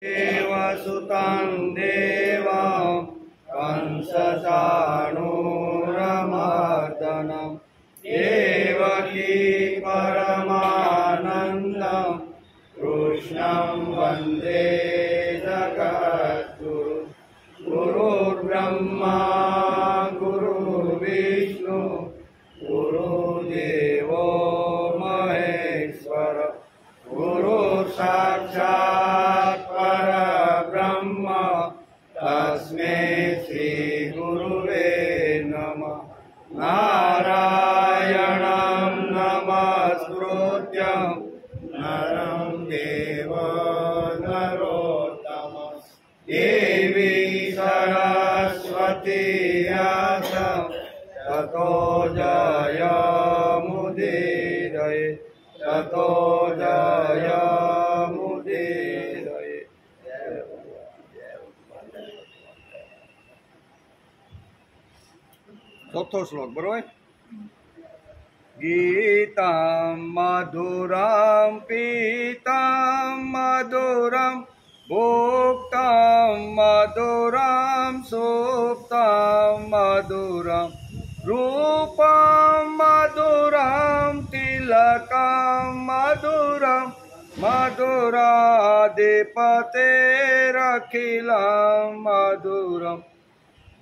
देवसुतं देवं कंसचाणूरमर्दनं देवकी परमानन्दं कृष्णं वन्दे जगद्गुरु। गुरुर्ब्रह्मा गुरुर्विष्णु गुरुदेवो महेश्वर गुरुसाक्षात् परब्रह्म तस्मै श्रीगुरुवे नमः। नारायणं नमस्कृत्यं नरं देव नरोत्तमं देवी सरस्वती व्यासं ततो जयमुदीरये ततो जयमुदीरये। चौथो श्लोक बरोबर। गीतां मधुरां पीतां मधुरं भोक्तां मधुरां सुप्तां मधुरं रूपं मधुरं तिलकं मधुरं मधुराधिपतेरखिलं मधुरं।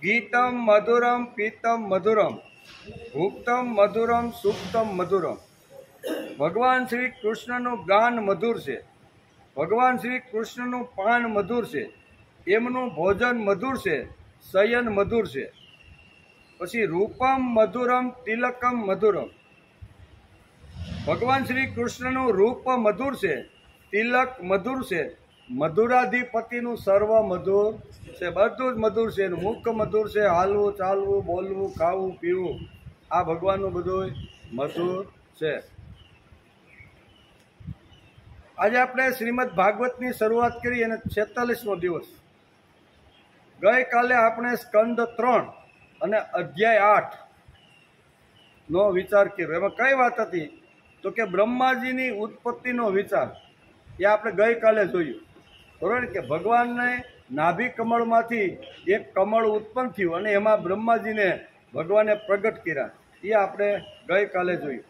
गीतं मधुरं पीतं मधुरं भुक्तं मधुरं सुप्तं मधुरं। भगवान श्री कृष्णનું ગાન મધુર છે, ભગવાન શ્રી કૃષ્ણનું પાન મધુર છે, એમનું ભોજન મધુર છે, શયન મધુર છે। પછી રૂપમ મધુરમ તિલકમ મધુરમ। ભગવાન શ્રી કૃષ્ણનું રૂપ મધુર છે, તિલક મધુર છે, મધુરાધિપતિનું સર્વ મધુર છે, બધું જ મધુર છે। એનું મુખ મધુર છે, હાલવું ચાલવું બોલવું ખાવું પીવું આ ભગવાનનું બધું મધુર છે। આજે આપણે શ્રીમદ ભાગવતની શરૂઆત કરી અને 46મો દિવસ। ગઈકાલે આપણે સ્કંદ 3 અને અધ્યાય 8 નો વિચાર કર્યો। એમાં કઈ વાત હતી તો કે બ્રહ્માજીની ઉત્પત્તિનો વિચાર એ આપણે ગઈકાલે જોયું બરોબર કે ભગવાનને નાભી કમળમાંથી એક કમળ ઉત્પન્ન થયું અને એમાં બ્રહ્માજીને ભગવાને પ્રગટ કર્યા એ આપણે ગઈકાલે જોયું।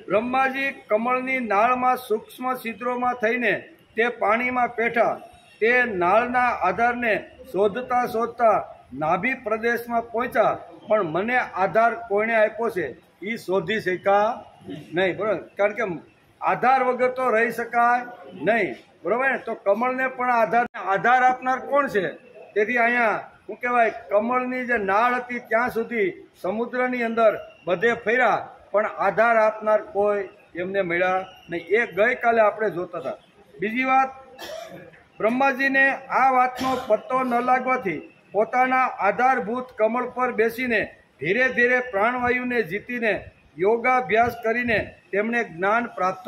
બ્રહ્માજી કમળની નાળમાં સૂક્ષ્મ છિદ્રોમાં થઈને તે પાણીમાં પેઠા તે નાળના આધારને શોધતા શોધતા નાભી પ્રદેશમાં પહોંચ્યા, પણ મને આધાર કોઈને આપ્યો છે એ શોધી શક્યા નહીં બરાબર, કારણ કે આધાર વગર તો રહી શકાય નહીં બરાબર ને। તો કમળને પણ આધાર આપનાર કોણ છે? તેથી અહીંયા શું કહેવાય કમળની જે નાળ હતી ત્યાં સુધી સમુદ્રની અંદર બધે ફર્યા પણ આધાર આપનાર કોઈ એમને મળ્યા નહીં। એ ગઈકાલે આપણે જોતા હતા। બીજી વાત, બ્રહ્માજીને આ વાતનો પત્તો ન લાગવાથી પોતાના આધારભૂત કમળ પર બેસીને ધીરે ધીરે પ્રાણવાયુને જીતીને યોગાભ્યાસ કરીને તેમણે જ્ઞાન પ્રાપ્ત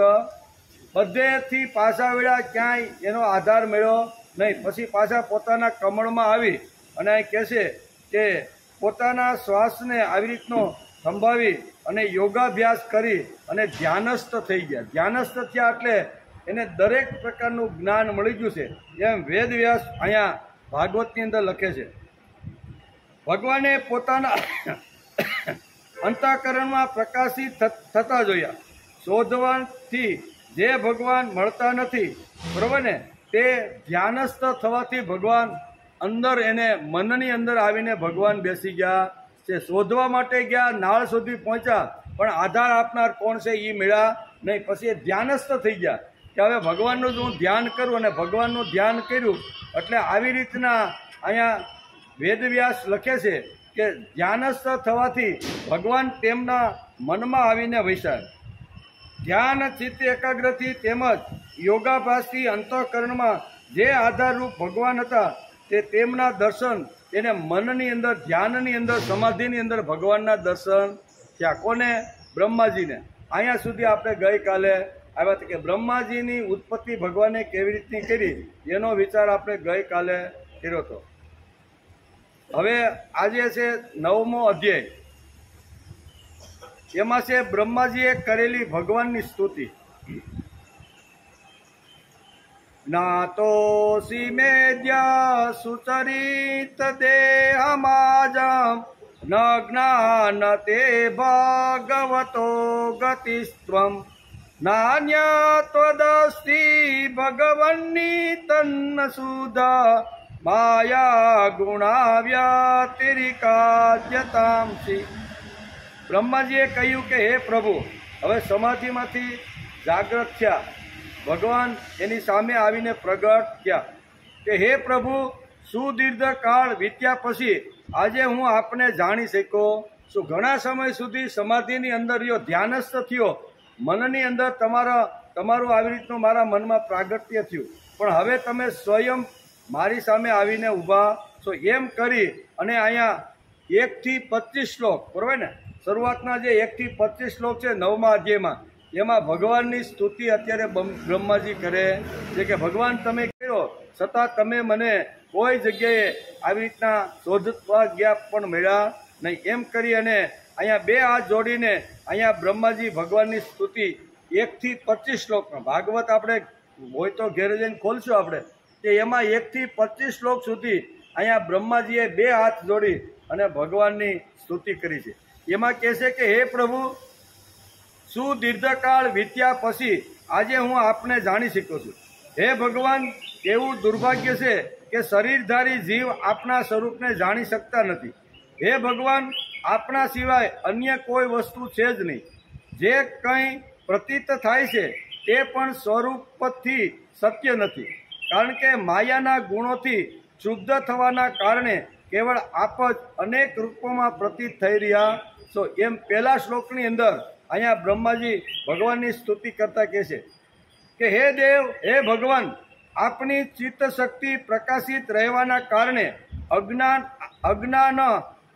બધેથી પાછા વળ્યા, ક્યાંય એનો આધાર મળ્યો નહીં। પછી પાછા પોતાના કમળમાં આવી અને અહીં કહેશે કે પોતાના શ્વાસને આવી રીતનો સંભાવી અને યોગાભ્યાસ કરી અને ધ્યાનસ્થ થઈ ગયા। ધ્યાનસ્થ થયા એટલે એને દરેક પ્રકારનું જ્ઞાન મળી ગયું છે, એમ વેદવ્યાસ અહીંયા ભાગવતની અંદર લખે છે। ભગવાને પોતાના અંતઃકરણમાં પ્રકાશિત થતા જોયા। શોધવાથી જે ભગવાન મળતા નથી બરોબર ને, તે ધ્યાનસ્થ થવાથી ભગવાન અંદર એને મનની અંદર આવીને ભગવાન બેસી ગયા છે। શોધવા માટે ગયા, નાળ સુધી પહોંચ્યા પણ આધાર આપનાર કોણ છે એ મળ્યા નહીં। પછી એ ધ્યાનસ્થ થઈ ગયા કે હવે ભગવાનનું જ હું ધ્યાન કરું, અને ભગવાનનું ધ્યાન કર્યું એટલે આવી રીતના અહીંયા વેદવ્યાસ લખે છે કે ધ્યાનસ્થ થવાથી ભગવાન તેમના મનમાં આવીને વસ્યા। ધ્યાન ચિત્ત એકાગ્રથી તેમજ યોગાભ્યાસથી અંતઃકરણમાં જે આધારરૂપ ભગવાન હતા તે તેમના દર્શન એને મનની અંદર ધ્યાનની અંદર સમાધિની અંદર ભગવાનના દર્શન થયા। કોને? બ્રહ્માજીને। અહીંયા સુધી આપણે ગઈકાલે આવ્યા હતા કે બ્રહ્માજીની ઉત્પત્તિ ભગવાને કેવી રીતની કરી એનો વિચાર આપણે ગઈકાલે કર્યો હતો। હવે આજે છે 9મો અધ્યાય। એમાં છે બ્રહ્માજીએ કરેલી ભગવાનની સ્તુતિ। જ્ઞાતોऽસि મેદ્ય સુચરિત દેહમાજમ ન જ્ઞાનતે ભગવતો ગતિસ્ત્વમ નાન્યત્વદસ્તિ ભગવન્ની તન્ન સુધા માયા ગુણાવ્યતિરિકાદ્યતાંસી. બ્રહ્માજીએ કહ્યું કે હે પ્રભુ, હવે સમાધિમાંથી જાગૃત થયા. ભગવાન એની સામે આવીને પ્રગટ થયા કે હે પ્રભુ, સુદીર્ઘ કાળ વીત્યા પછી આજે હું આપને જાણી શક્યો. શું ઘણા સમય સુધી સમાધિની અંદર રહ્યો, ધ્યાનસ્થ થયો, મનની અંદર તમારું આવી રીતનું મારા મનમાં પ્રાગટ્ય થયું, પણ હવે તમે સ્વયં મારી સામે આવીને ઊભા છો. એમ કરી અને અહીંયા 1 થી 25 શ્લોક, બરાબર ને, શરૂઆતના જે 1 થી 25 શ્લોક છે 9મા અધ્યાયમાં, એમાં ભગવાનની સ્તુતિ અત્યારે બ્રહ્માજી કરે છે કે ભગવાન તમે કહ્યો છતાં તમે મને કોઈ જગ્યાએ આવી રીતના શોધવા ગયા પણ મળ્યા નહીં. એમ કરી અને અહીંયા 2 હાથ જોડીને અહીંયા બ્રહ્માજી ભગવાનની સ્તુતિ 1 થી 25 શ્લોકમાં, ભાગવત આપણે હોય તો ઘેર જઈને ખોલશું આપણે, કે એમાં 1 થી 25 શ્લોક સુધી અહીંયા બ્રહ્માજીએ 2 હાથ જોડી અને ભગવાનની સ્તુતિ કરી છે. એમાં કહે છે કે હે પ્રભુ, સુદીર્ઘકાળ વીત્યા પછી આજે હું આપને જાણી શક્યો છું. હે ભગવાન, એવું દુર્ભાગ્ય છે કે શરીરધારી જીવ આપના સ્વરૂપને જાણી શકતા નથી. હે ભગવાન, આપણા સિવાય અન્ય કોઈ વસ્તુ છે જ નહીં. જે કંઈ પ્રતીત થાય છે તે પણ સ્વરૂપથી સત્ય નથી, કારણ કે માયાના ગુણોથી ક્ષુબ્ધ થવાના કારણે કેવળ આપ જ અનેક રૂપોમાં પ્રતીત થઈ રહ્યા છો. એમ પહેલા શ્લોકની અંદર અહીંયા બ્રહ્માજી ભગવાનની સ્તુતિ કરતા કહે છે કે હે દેવ, હે ભગવાન, આપની ચિત્ત શક્તિ પ્રકાશિત રહેવાના કારણે અજ્ઞાન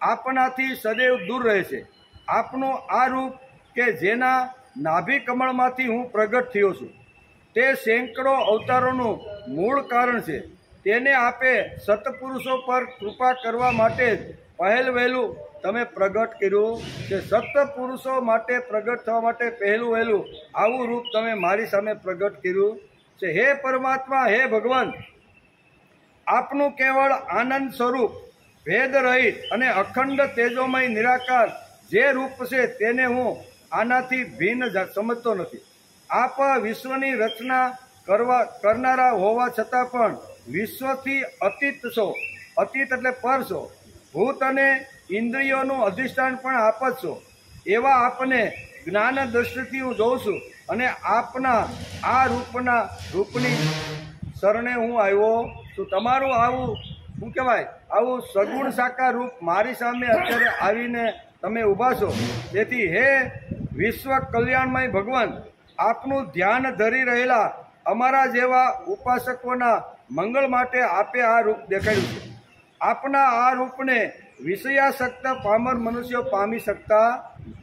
આપનાથી સદૈવ દૂર રહે છે. આપનું આ રૂપ કે જેના નાભી કમળમાંથી હું પ્રગટ થયો છું તે સેંકડો અવતારોનું મૂળ કારણ છે. તેને આપે સત્પુરુષો પર કૃપા કરવા માટે જ પહેલ વહેલું તમે પ્રગટ કર્યું છે. સત્પુરુષો માટે પ્રગટ થવા માટે પહેલું વહેલું આવું રૂપ તમે મારી સામે પ્રગટ કર્યું છે. હે પરમાત્મા, હે ભગવાન, આપનું કેવળ આનંદ સ્વરૂપ, ભેદ રહિત અને અખંડ તેજોમય નિરાકાર જે રૂપ છે તેને હું આનાથી ભિન્ન સમજતો નથી. આપ વિશ્વની રચના કરનારા હોવા છતાં પણ વિશ્વથી અતીત છો. અતીત એટલે પર છો. ભૂત અને ઇન્દ્રિયોનું અધિષ્ઠાન પણ આપ જ છો. એવા આપને જ્ઞાન દ્રષ્ટિથી હું જોઉં છું અને આપના આ રૂપની શરણે હું આવ્યો છું. તમારું આવું શું કહેવાય, આવું સગુણ સાકાર રૂપ મારી સામે અત્યારે આવીને તમે ઊભા છો. તેથી હે વિશ્વ કલ્યાણમય ભગવાન, આપનું ધ્યાન ધરી રહેલા અમારા જેવા ઉપાસકોના મંગળ માટે આપે આ રૂપ દેખાડ્યું છે. આપના આ રૂપને વિષયાસક્ત પામર મનુષ્યો પામી શકતા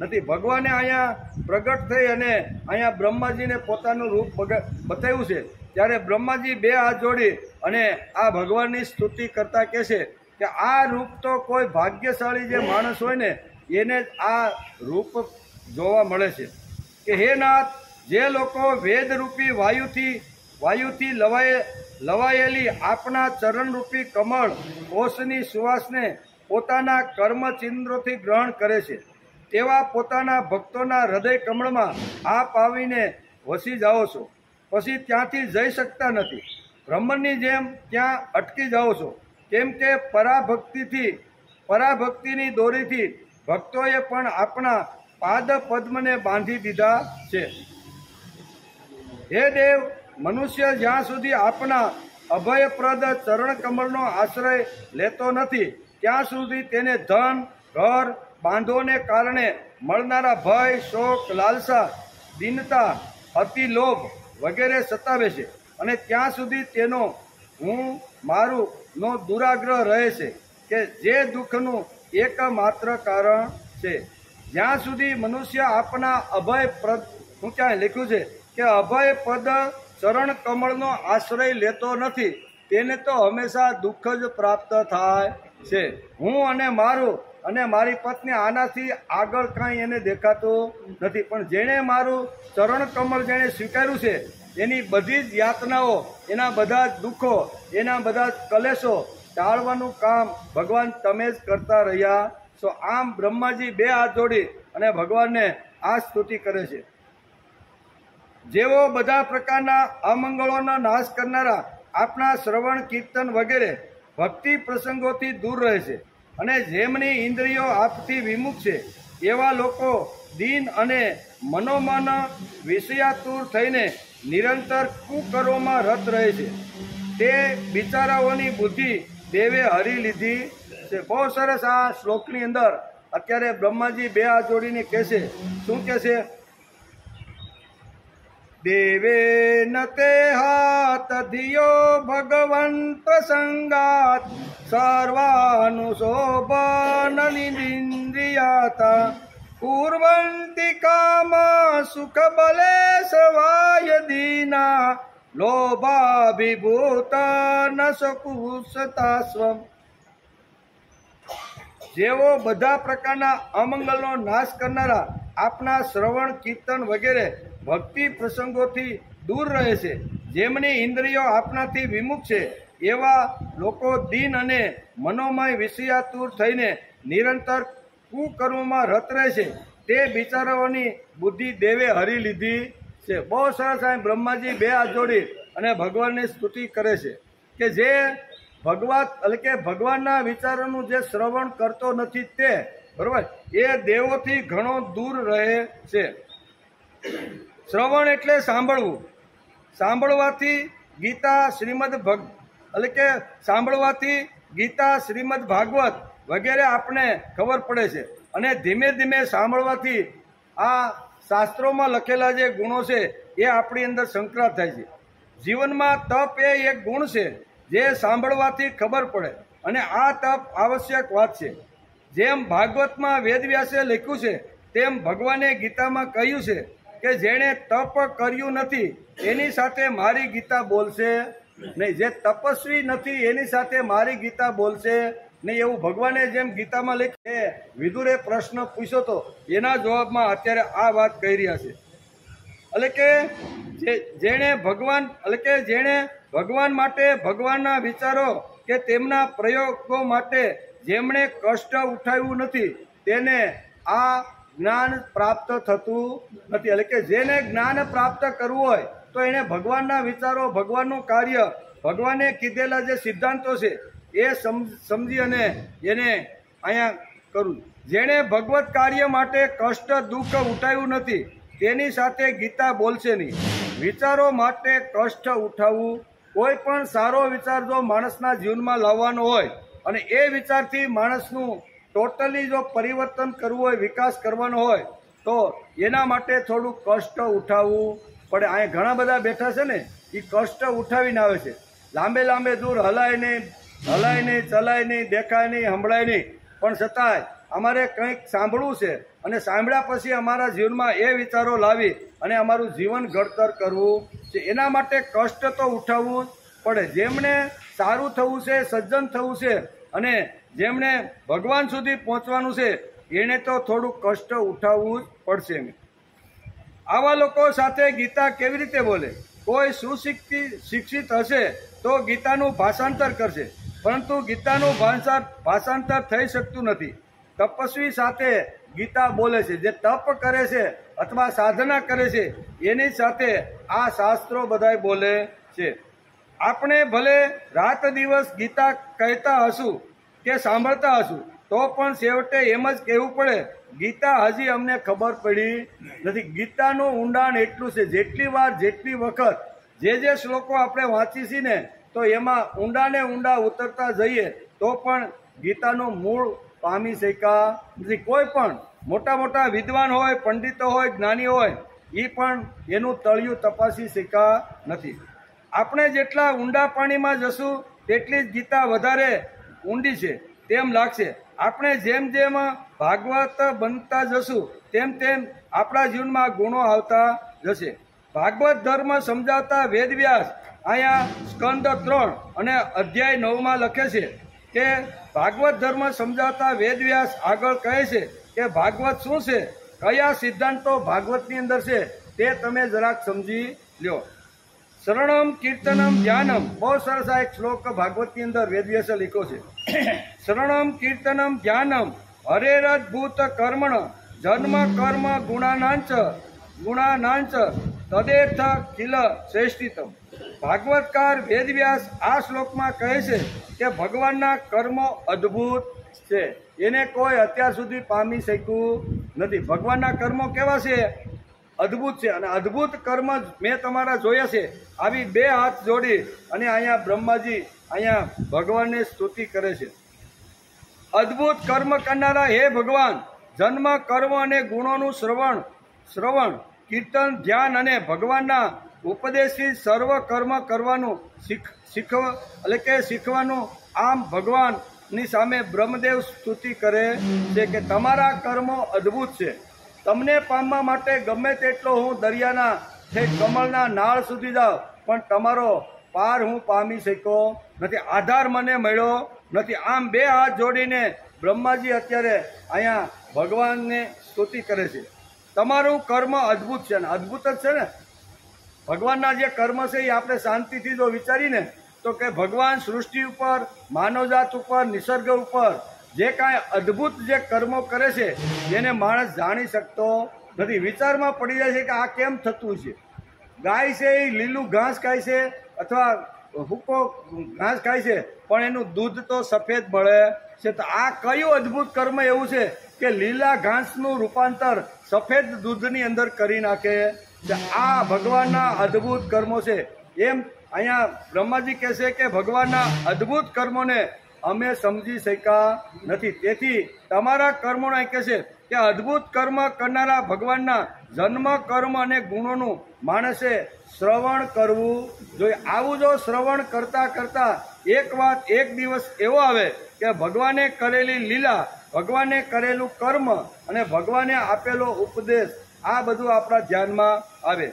નથી. ભગવાને અહીંયા પ્રગટ થઈ અને અહીંયા બ્રહ્માજીને પોતાનું રૂપ બતાવ્યું છે. ત્યારે બ્રહ્માજી 2 હાથ જોડી અને આ ભગવાનની સ્તુતિ કરતા કહે છે કે આ રૂપ તો કોઈ ભાગ્યશાળી જે માણસ હોય ને એને જ આ રૂપ જોવા મળે છે. કે હે નાથ, જે લોકો વેદરૂપી વાયુથી લવાયેલી આપના ચરણરૂપી કમળ કોષની સુવાસને પોતાના કર્મચિંદ્રોથી ગ્રહણ કરે છે, તેવા પોતાના ભક્તોના હૃદય કમળમાં આપ આવીને વસી જાઓ છો. પછી ત્યાંથી જઈ શકતા નથી. બ્રહ્મની જેમ ત્યાં અટકી જાઓ છો. કેમ કે પરાભક્તિની દોરીથી ભક્તોએ પણ આપણા પાદ પદ્મને બાંધી દીધા છે. હે દેવ, મનુષ્ય જ્યાં સુધી આપના અભયપ્રદ ચરણ કમળનો આશ્રય લેતો નથી ત્યાં સુધી તેને ધન, ઘર, બાંધોને કારણે મળનારા ભય, શોક, લાલસા, દીનતા, અતિલોભ વગેરે સતાવે છે અને ત્યાં સુધી તેનો હું મારું નો દુરાગ્રહ રહે છે કે જે દુઃખનું એકમાત્ર કારણ છે. જ્યાં સુધી મનુષ્ય આપના અભયપ્રદ, હું ક્યાં લખ્યું છે કે અભયપદ ચરણ કમળનો આશ્રય લેતો નથી તેને તો હંમેશા દુઃખ જ પ્રાપ્ત થાય છે. હું અને મારું અને મારી પત્ની આનાથી આગળ કાંઈ એને દેખાતું નથી. પણ જેણે મારું ચરણ કમળ જેણે સ્વીકાર્યું છે એની બધી જ યાતનાઓ, એના બધા જ દુઃખો, એના બધા જ કલેશો ટાળવાનું કામ ભગવાન તમે જ કરતા રહ્યા છો. આમ બ્રહ્માજી બે હાથ જોડી અને ભગવાનને આ સ્તુતિ કરે છે. જેઓ બધા પ્રકારના અમંગળોનો નાશ કરનારા આપના શ્રવણ, કીર્તન વગેરે ભક્તિ પ્રસંગોથી દૂર રહે છે અને જેમની ઇન્દ્રિયો આપથી વિમુખ છે એવા લોકો દીન અને મનોમન વિષયાતુર થઈને નિરંતર કુકર્મોમાં રત રહે છે. તે બિચારાઓની બુદ્ધિ દેવે હરી લીધી છે. બહુ સરસ આ શ્લોકની અંદર અત્યારે બ્રહ્માજી બે હાથ જોડીને કહેશે. શું કહેશે? દેવે નતે હાથ ધિયો ભગવન પ્રસંગાત સર્વાનુશોભન નિન્દ્રિયાતા કુર્વંતિ કામ સુખ બલે સવાય દીના લોભાભિભૂત ન સકુસતાસ્વમ. જેઓ બધા પ્રકારના અમંગલનો નાશ કરનારા આપના શ્રવણ, કીર્તન વગેરે ભક્તિ પ્રસંગોથી દૂર રહે છે, જેમની ઇન્દ્રિયો આપનાથી વિમુખ છે એવા લોકો દીન અને મનોમય વિષયાતુર થઈને નિરંતર કુકર્મમાં રત રહે છે. તે બિચારાઓની બુદ્ધિ દેવે હરી લીધી છે. બહુ સરસ. બ્રહ્માજી બે હાથ જોડી અને ભગવાનની સ્તુતિ કરે છે કે જે ભગવાનના વિચારોનું જે શ્રવણ કરતો નથી તે બરોબર એ દેવોથી ઘણો દૂર રહે છે. શ્રવણ એટલે સાંભળવું. સાંભળવાથી ગીતા, શ્રીમદ ભાગવત વગેરે આપણે ખબર પડે છે અને ધીમે ધીમે સાંભળવાથી આ શાસ્ત્રોમાં લખેલા જે ગુણો છે એ આપણી અંદર સંક્રાંત થાય છે. જીવનમાં તપ એ એક ગુણ છે જે સાંભળવાથી ખબર પડે અને આ તપ આવશ્યક વાત છે. જેમ ભાગવતમાં વેદવ્યાસે લખ્યું છે તેમ ભગવાને ગીતામાં કહ્યું છે કે જેણે તપ કર્યું નથી એની સાથે મારી ગીતા બોલશે નહીં. જે તપસ્વી નથી એની સાથે મારી ગીતા બોલશે નહીં. એવું ભગવાને જેમ ગીતામાં લખ્યું. વિદુરે પ્રશ્ન પૂછ્યો તો એના જવાબમાં અત્યારે આ વાત કહી રહ્યા છે. એટલે કે જેણે ભગવાન માટે, ભગવાનના વિચારો કે તેમના પ્રયોગો માટે જેમણે કષ્ટ ઉઠાવ્યું નથી તેને આ જ્ઞાન પ્રાપ્ત થતું નથી. એટલે કે જેને જ્ઞાન પ્રાપ્ત કરવું હોય તો એને ભગવાનના વિચારો, ભગવાનનું કાર્ય, ભગવાને કીધેલા જે સિદ્ધાંતો છે એ સમજી અને એને અહીંયા કરવું. જેણે ભગવત કાર્ય માટે કષ્ટ, દુઃખ ઉઠાવ્યું નથી તેની સાથે ગીતા બોલશે નહીં. વિચારો માટે કષ્ટ ઉઠાવવું. કોઈ પણ સારો વિચાર જો માણસના જીવનમાં લાવવાનો હોય અને એ વિચારથી માણસનું ટોટલી જો પરિવર્તન કરવું હોય, વિકાસ કરવાનો હોય તો એના માટે થોડું કષ્ટ ઉઠાવવું પડે. અહીંયા ઘણા બધા બેઠા છે ને એ કષ્ટ ઉઠાવીને આવે છે. લાંબે દૂર હલાય નહીં, ચલાય નહીં, દેખાય નહીં, સંભળાય નહીં, પણ છતાંય અમારે કંઈક સાંભળવું છે અને સાંભળ્યા પછી અમારા જીવનમાં એ વિચારો લાવી અને અમારું જીવન ઘડતર કરવું છે. એના માટે કષ્ટ તો ઉઠાવવું પડે. જેમણે સારું થવું છે, સજ્જન થવું છે અને જેમણે ભગવાન સુધી પહોંચવાનું છે એને તો થોડું કષ્ટ ઉઠાવવું જ પડશે. આવા લોકો સાથે ગીતા કેવી રીતે બોલે? કોઈ શિક્ષિત હશે તો ગીતાનું ભાષાંતર કરશે, પરંતુ ગીતાનું ભાષાંતર થઈ શકતું નથી. તપસ્વી સાથે ગીતા બોલે છે. જે તપ કરે છે અથવા સાધના કરે છે એની સાથે આ શાસ્ત્રો બધાય બોલે છે. આપણે ભલે રાત દિવસ ગીતા કહેતા હશું કે સાંભળતા હશું તો પણ છેવટે એમ જ કહેવું પડે ગીતા હજી અમને ખબર પડી નથી. ગીતાનું ઊંડાણ એટલું છે. જેટલી વખત જે શ્લોકો આપણે વાંચી છીએ ને તો એમાં ઊંડા ઉતરતા જઈએ તો પણ ગીતાનું મૂળ પામી શક્યા નથી. કોઈ પણ મોટા વિદ્વાન હોય, પંડિતો હોય, જ્ઞાની હોય એ પણ એનું તળિયું તપાસી શક્યા નથી. આપણે જેટલા ઊંડા પાણીમાં જશું તેટલી જ ગીતા વધારે ઊંડી છે તેમ લાગશે. આપણે જેમ ભાગવત બનતા જશું તેમ આપણા જીવનમાં ગુણો આવતા જશે. ભાગવત ધર્મ સમજાવતા વેદવ્યાસ અહીંયા સ્કંદ 3 અને અધ્યાય 9 લખે છે કે ભાગવત ધર્મ સમજાવતા વેદવ્યાસ આગળ કહે છે કે ભાગવત શું છે, કયા સિદ્ધાંતો ભાગવતની અંદર છે તે તમે જરાક સમજી લ્યો. શરણમ કીર્તનમ ધ્યાનમ. બહુ સરસ આ એક શ્લોક ભાગવતની અંદર વેદવ્યાસે લખ્યો છે. શરણમ કીર્તનમ ધ્યાનમ હરેરદ્ભૂત કર્મણ જન્મ કર્મ ગુણાનાંચ તદેર્થ કિલ શ્રેષ્ઠિતમ. ભાગવતકાર વેદવ્યાસ આ શ્લોકમાં કહે છે કે ભગવાનના કર્મો અદ્ભુત છે, એને કોઈ અત્યાર સુધી પામી શક્યું નથી. ભગવાનના કર્મો કેવા છે? અદ્ભુત છે. અને અદ્ભુત કર્મ મેં તમારા જોયા છે. આવી બે હાથ જોડી અને અહીંયા બ્રહ્માજી અહીંયા ભગવાનને સ્તુતિ કરે છે. અદ્ભુત કર્મ કરનારા હે ભગવાન, જન્મ કર્મ અને ગુણોનું શ્રવણ કીર્તન ધ્યાન અને ભગવાનના ઉપદેશથી સર્વ કર્મ કરવાનું શીખવાનું. આમ ભગવાનની સામે બ્રહ્મદેવ સ્તુતિ કરે છે કે તમારા કર્મો અદ્ભુત છે. તમને પામવા માટે ગમે તેટલો હું દરિયાના કમળના નાળ સુધી જાઉં પણ તમારો પાર હું પામી શક્યો નથી, આધાર મને મળ્યો નથી. આમ બે હાથ જોડીને બ્રહ્માજી અત્યારે અહીંયા ભગવાનને સ્તુતિ કરે છે. તમારું કર્મ અદ્ભુત છે ને અદ્ભુત જ છે ને. ભગવાનના જે કર્મ છે એ આપણે શાંતિથી જો વિચારીને તો કે ભગવાન સૃષ્ટિ ઉપર, માનવજાત ઉપર, નિસર્ગ ઉપર જે કાંઈ અદ્ભુત જે કર્મો કરે છે જેને માણસ જાણી શકતો નથી. વિચારમાં પડી જાય છે કે આ કેમ થતું છે. ગાય છે એ લીલું ઘાસ ખાય છે અથવા ભૂકો ઘાસ ખાય છે પણ એનું દૂધ તો સફેદ મળે છે. તો આ કયું અદ્ભુત કર્મ એવું છે કે લીલા ઘાસનું રૂપાંતર સફેદ દૂધની અંદર કરી નાખે? આ ભગવાનના અદ્ભુત કર્મો છે. એમ અહીંયા બ્રહ્માજી કહે છે કે ભગવાનના અદ્ભુત કર્મોને અમે સમજી શક્યા નથી. તેથી તમારા કર્મોને કહે છે કે અદ્ભુત કર્મ કરનારા ભગવાનના જન્મ કર્મ અને ગુણોનું માણસે શ્રવણ કરવું જોઈએ. આવું જો શ્રવણ કરતા કરતા એક દિવસ એવો આવે કે ભગવાને કરેલી લીલા, ભગવાને કરેલું કર્મ અને ભગવાને આપેલો ઉપદેશ આ બધું આપણા ધ્યાનમાં આવે.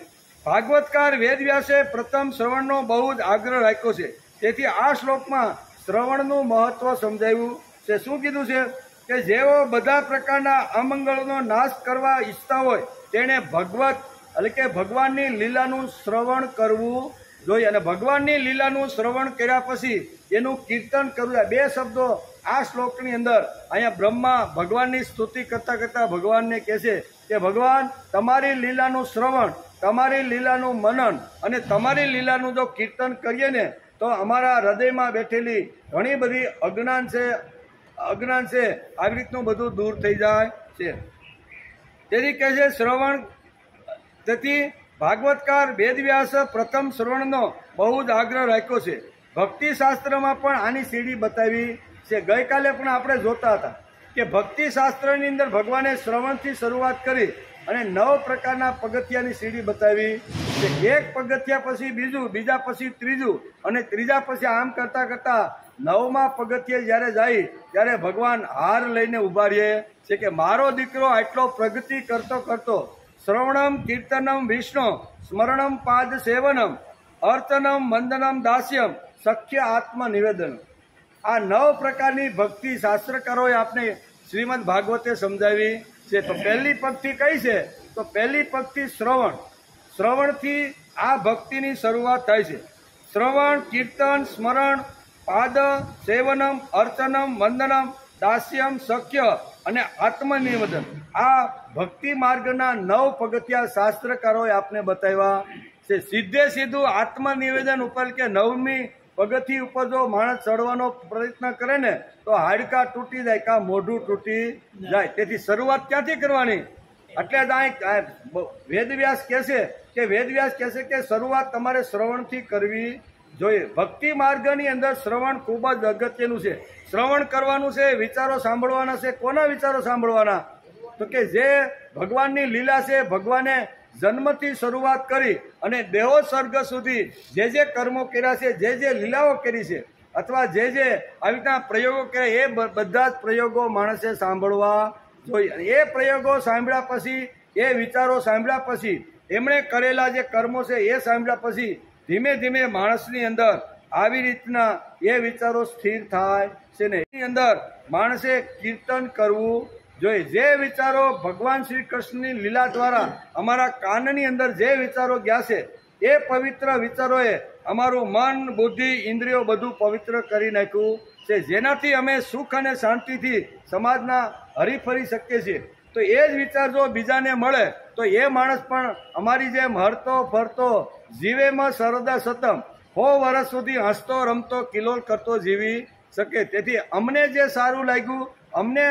ભાગવતકાર વેદવ્યાસે પ્રથમ શ્રવણનો બહુ જ આગ્રહ રાખ્યો છે. તેથી આ શ્લોકમાં શ્રવણનું મહત્વ સમજાવ્યું છે. શું કીધું છે કે જેઓ બધા પ્રકારના અમંગળનો નાશ કરવા ઈચ્છતા હોય તેણે ભગવત એટલે કે ભગવાનની લીલાનું શ્રવણ કરવું જોઈએ. અને ભગવાનની લીલાનું શ્રવણ કર્યા પછી એનું કીર્તન કરવું. બે શબ્દો આ શ્લોકની અંદર અહીંયા બ્રહ્મા ભગવાનની સ્તુતિ કરતા કરતા ભગવાનને કહે છે કે ભગવાન તમારી લીલાનું શ્રવણ, તમારી લીલાનું મનન અને તમારી લીલાનું જો કીર્તન કરીએ ને તો અમારા હૃદયમાં બેઠેલી ઘણી બધી અજ્ઞાન છે આવી રીતનું બધું દૂર થઈ જાય છે. તેથી કહે છે શ્રવણ. તેથી ભાગવતકાર વેદવ્યાસ પ્રથમ શ્રવણનો બહુ જ આગ્રહ રાખ્યો છે. ભક્તિ શાસ્ત્રમાં પણ આની સીડી બતાવી છે. ગઈકાલે પણ આપણે જોતા હતા કે ભક્તિ શાસ્ત્રની અંદર ભગવાને શ્રવણથી શરૂઆત કરી અને 9 પ્રકારના પગથિયાની સીડી બતાવી છે. એક પગથિયા પછી બીજું, બીજા પછી ત્રીજું અને ત્રીજા પછી આમ કરતા કરતા 9મા પગથિયે જ્યારે જાય ત્યારે ભગવાન હાર લઈને ઉભા રહે છે કે મારો દીકરો આટલો પ્રગતિ કરતો શ્રવણમ કીર્તનમ વિષ્ણુ સ્મરણમ પાદ સેવનમ અર્ચનમ વંદનમ દાસ્યમ સખ્ય આત્મ નિવેદન. આ 9 પ્રકારની ભક્તિ શાસ્ત્રકારોએ આપણે શ્રીમદ ભાગવતે સમજાવી છે. તો પહેલી પંક્તિ કઈ છે? તો પહેલી પંક્તિ શ્રવણ. શ્રવણથી આ ભક્તિની શરૂઆત થાય છે. શ્રવણ, કીર્તન, સ્મરણ, પાદ સેવનમ, અર્ચનમ, વંદનમ, દાસ્યમ, સખ્ય અને આત્મનિવેદન. આ ભક્તિ માર્ગના 9 પગથિયા શાસ્ત્રકારોએ આપને બતાવ્યા છે. સીધું આત્મનિવેદન ઉપર કે 9મી પગથી ઉપર જો માણસ ચડવાનો પ્રયત્ન કરે ને તો હાડકા તૂટી જાય કાં મોઢું તૂટી જાય. તેથી શરૂઆત ક્યાંથી કરવાની? એટલે વેદવ્યાસ કહેશે કે શરૂઆત તમારે શ્રવણથી કરવી જોઈએ. ભક્તિ માર્ગની અંદર શ્રવણ ખૂબ જ અગત્યનું છે. શ્રવણ કરવાનું છે, વિચારો સાંભળવાના છે. કોના વિચારો સાંભળવાના? તો કે જે ભગવાનની લીલા છે, ભગવાને જન્મથી શરૂઆત કરી અને દેહોસર્ગ સુધી જે કર્મો કર્યા છે, જે લીલાઓ કરી છે અથવા જે આવી રીતના પ્રયોગો કર્યા એ બધા જ પ્રયોગો માણસે સાંભળવા જોઈએ. એ પ્રયોગો સાંભળ્યા પછી, એ વિચારો સાંભળ્યા પછી, એમણે કરેલા જે કર્મો છે એ સાંભળ્યા પછી ધીમે ધીમે માણસની અંદર આવી રીતના એ વિચારો સ્થિર થાય છે ને એની અંદર માણસે કીર્તન કરવું જોઈએ. જે વિચારો ભગવાન શ્રી કૃષ્ણની લીલા દ્વારા અમારા કાનની અંદર જે વિચારો ગયા છે એ પવિત્ર વિચારોએ અમારું મન, બુદ્ધિ, ઇન્દ્રિયો બધું પવિત્ર કરી નાખ્યું છે, જેનાથી અમે સુખ અને શાંતિથી સમાજના હરીફરી શકીએ છીએ. તો એ જ વિચાર જો બીજાને મળે તો એ માણસ પણ અમારી જેમ હરતો ફરતો જીવેમાં સરદા સતમ 100 વર્ષ સુધી હસતો રમતો કિલોલ કરતો જીવી શકે. તેથી અમને જે સારું લાગ્યું, અમને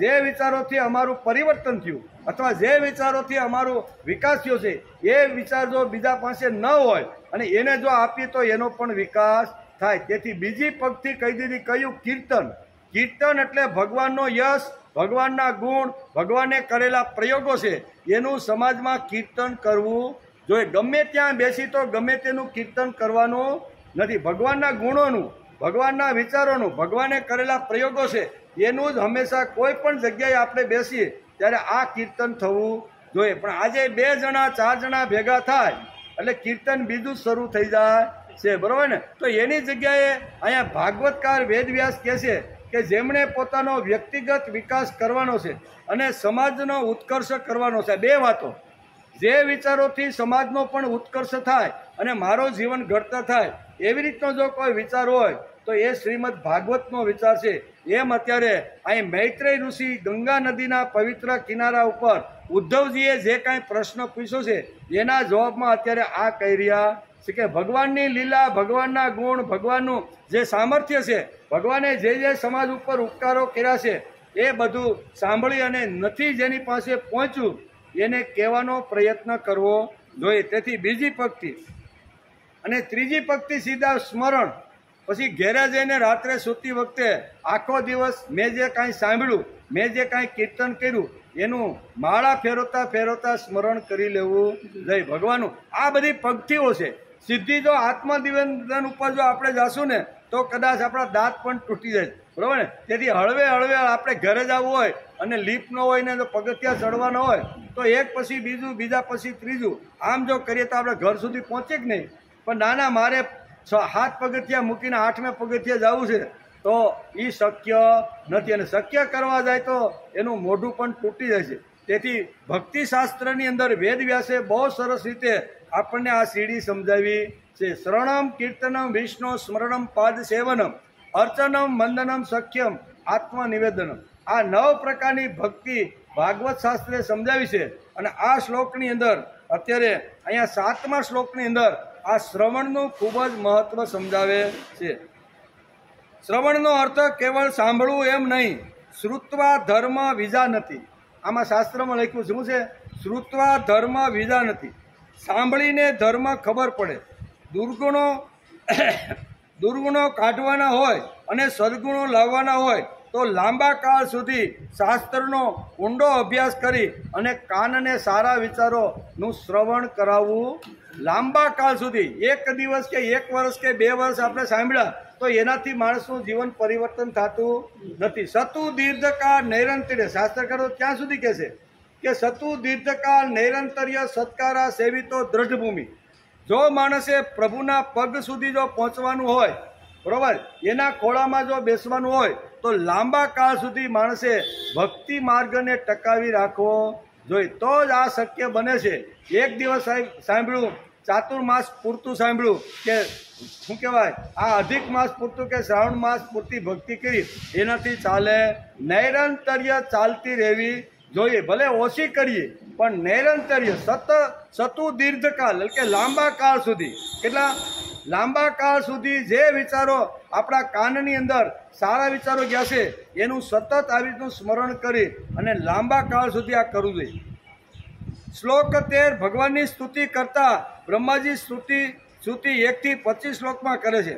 જે વિચારોથી અમારું પરિવર્તન થયું અથવા જે વિચારોથી અમારો વિકાસ થયો છે એ વિચાર જો બીજા પાસે ન હોય અને એને જો આપીએ તો એનો પણ વિકાસ થાય. તેથી બીજી પગથી કહ્યું કીર્તન. કીર્તન એટલે ભગવાનનો યશ, ભગવાનના ગુણ, ભગવાને કરેલા પ્રયોગો છે એનું સમાજમાં કીર્તન કરવું જોઈએ. ગમે ત્યાં બેસી તો ગમે તેનું કીર્તન કરવાનું નથી. ભગવાનના ગુણોનું, ભગવાનના વિચારોનું, ભગવાને કરેલા પ્રયોગો છે એનું જ હંમેશા કોઈ પણ જગ્યાએ આપણે બેસીએ ત્યારે આ કીર્તન થવું જોઈએ. પણ આજે 2 જણા 4 જણા ભેગા થાય એટલે કીર્તન બીજું જ શરૂ થઈ જાય છે, બરોબર ને? તો એની જગ્યાએ અહીંયા ભાગવતકાર વેદવ્યાસ કહે છે કે જેમણે પોતાનો વ્યક્તિગત વિકાસ કરવાનો છે અને સમાજનો ઉત્કર્ષ કરવાનો છે. 2 વાતો, જે વિચારોથી સમાજનો પણ ઉત્કર્ષ થાય અને મારો જીવન ઘડતર થાય એવી રીતનો જો કોઈ વિચાર હોય તો એ શ્રીમદ ભાગવતનો વિચાર છે. એમ અત્યારે અહીં મૈત્રેય ઋષિ ગંગા નદીના પવિત્ર કિનારા ઉપર ઉદ્ધવજીએ જે કાંઈ પ્રશ્ન પૂછ્યો છે એના જવાબમાં અત્યારે આ કહી રહ્યા છે કે ભગવાનની લીલા, ભગવાનના ગુણ, ભગવાનનું જે સામર્થ્ય છે, ભગવાને જે સમાજ ઉપર ઉપકારો કર્યા છે એ બધું સાંભળી અને નથી જેની પાસે પહોંચ્યું એને કહેવાનો પ્રયત્ન કરવો જોઈએ. તેથી બીજી પંક્તિ અને ત્રીજી પંક્તિ સીધા સ્મરણ. પછી ઘેરે જઈને રાત્રે સૂતી વખતે આખો દિવસ મેં જે કાંઈ સાંભળ્યું, મેં જે કાંઈ કીર્તન કર્યું એનું માળા ફેરવતા ફેરવતા સ્મરણ કરી લેવું જોઈએ ભગવાનનું. આ બધી પંક્તિઓ છે. સીધી જો આત્મનિવેદન ઉપર જો આપણે જાશું ને તો કદાચ આપણા દાંત પણ તૂટી જાય, બરાબર ને? તેથી હળવે હળવે આપણે ઘરે જવું હોય અને લીફ્ટ ન હોય ને જો પગથિયા ચડવાના હોય તો એક પછી બીજું, બીજા પછી ત્રીજું, આમ જો કરીએ તો આપણે ઘર સુધી પહોંચીએ જ નહીં. પણ નાના મારે 7 પગથિયા મૂકીને 8મે પગથિયા જવું છે તો એ શક્ય નથી. અને શક્ય કરવા જાય તો એનું મોઢું પણ તૂટી જાય છે. તેથી ભક્તિશાસ્ત્રની અંદર વેદવ્યાસે બહુ સરસ રીતે આપણને આ સીડી સમજાવી છે. શ્રવણમ કીર્તનમ વિષ્ણુ સ્મરણમ પાદ સેવનમ અર્ચનમ મંદનમ સખ્યમ આત્મનિવેદનમ. આ 9 પ્રકારની ભક્તિ ભાગવત શાસ્ત્રે સમજાવી છે. અને આ શ્લોકની અંદર અત્યારે અહીંયા 7મા શ્લોકની અંદર આ શ્રવણનું ખૂબ જ મહત્વ સમજાવે છે. શ્રવણનો અર્થ કેવળ સાંભળવું એમ નહીં, શ્રુત્વા ધર્મ વિજા નથી. આમાં શાસ્ત્રમાં લખ્યું શું છે? શ્રુત્વા ધર્મ વિજા નથી. સાંભળીને ધર્મ ખબર પડે. દુર્ગુણો કાઢવાના હોય અને સદગુણો લાવવાના હોય તો લાંબા કાળ સુધી શાસ્ત્રનો ઊંડો અભ્યાસ કરી અને કાનને સારા વિચારોનું શ્રવણ કરાવવું. લાંબા કાળ સુધી 1 દિવસ કે 1 વર્ષ કે 2 વર્ષ આપણે સાંભળ્યા તો એનાથી માણસનું જીવન પરિવર્તન થતું નથી. સતુ દીર્ઘકાળ નૈરંતર્ય, શાસ્ત્રકારો ત્યાં સુધી કહે છે કે સતુ દીર્ઘકાળ નૈરંતર્ય સત્કારા સેવિતો દ્રઢભૂમિ. જો માણસે પ્રભુના પગ સુધી જો પહોંચવાનું હોય, બરોબર, એના ખોળામાં જો બેસવાનું હોય તો લાંબા કાળ સુધી માણસે ભક્તિ માર્ગને ટકાવી રાખવો જોઈએ. તો જ આ શક્ય બને છે. એક દિવસ સાંભળ્યું, ચાતુર્માસ પૂરતું સાંભળ્યું કે શું કહેવાય, આ અધિક માસ પૂરતું કે શ્રાવણ માસ પૂરતી ભક્તિ કરી એનાથી ચાલે. નૈરંતર્ય ચાલતી રહેવી જોઈએ. ભલે ઓછી કરીએ પણ નૈરંતર્ય સતુ દીર્ઘકાળ એટલે કે લાંબા કાળ સુધી. કેટલા લાંબા કાળ સુધી જે વિચારો આપણા કાનની અંદર સારા વિચારો ગયા છે એનું સતત આવી રીતનું સ્મરણ કરી અને લાંબા કાળ સુધી આ કરવું જોઈએ. શ્લોક 13 ભગવાનની સ્તુતિ કરતા બ્રહ્માજી સ્તુતિ 1 થી 25 શ્લોકમાં કરે છે.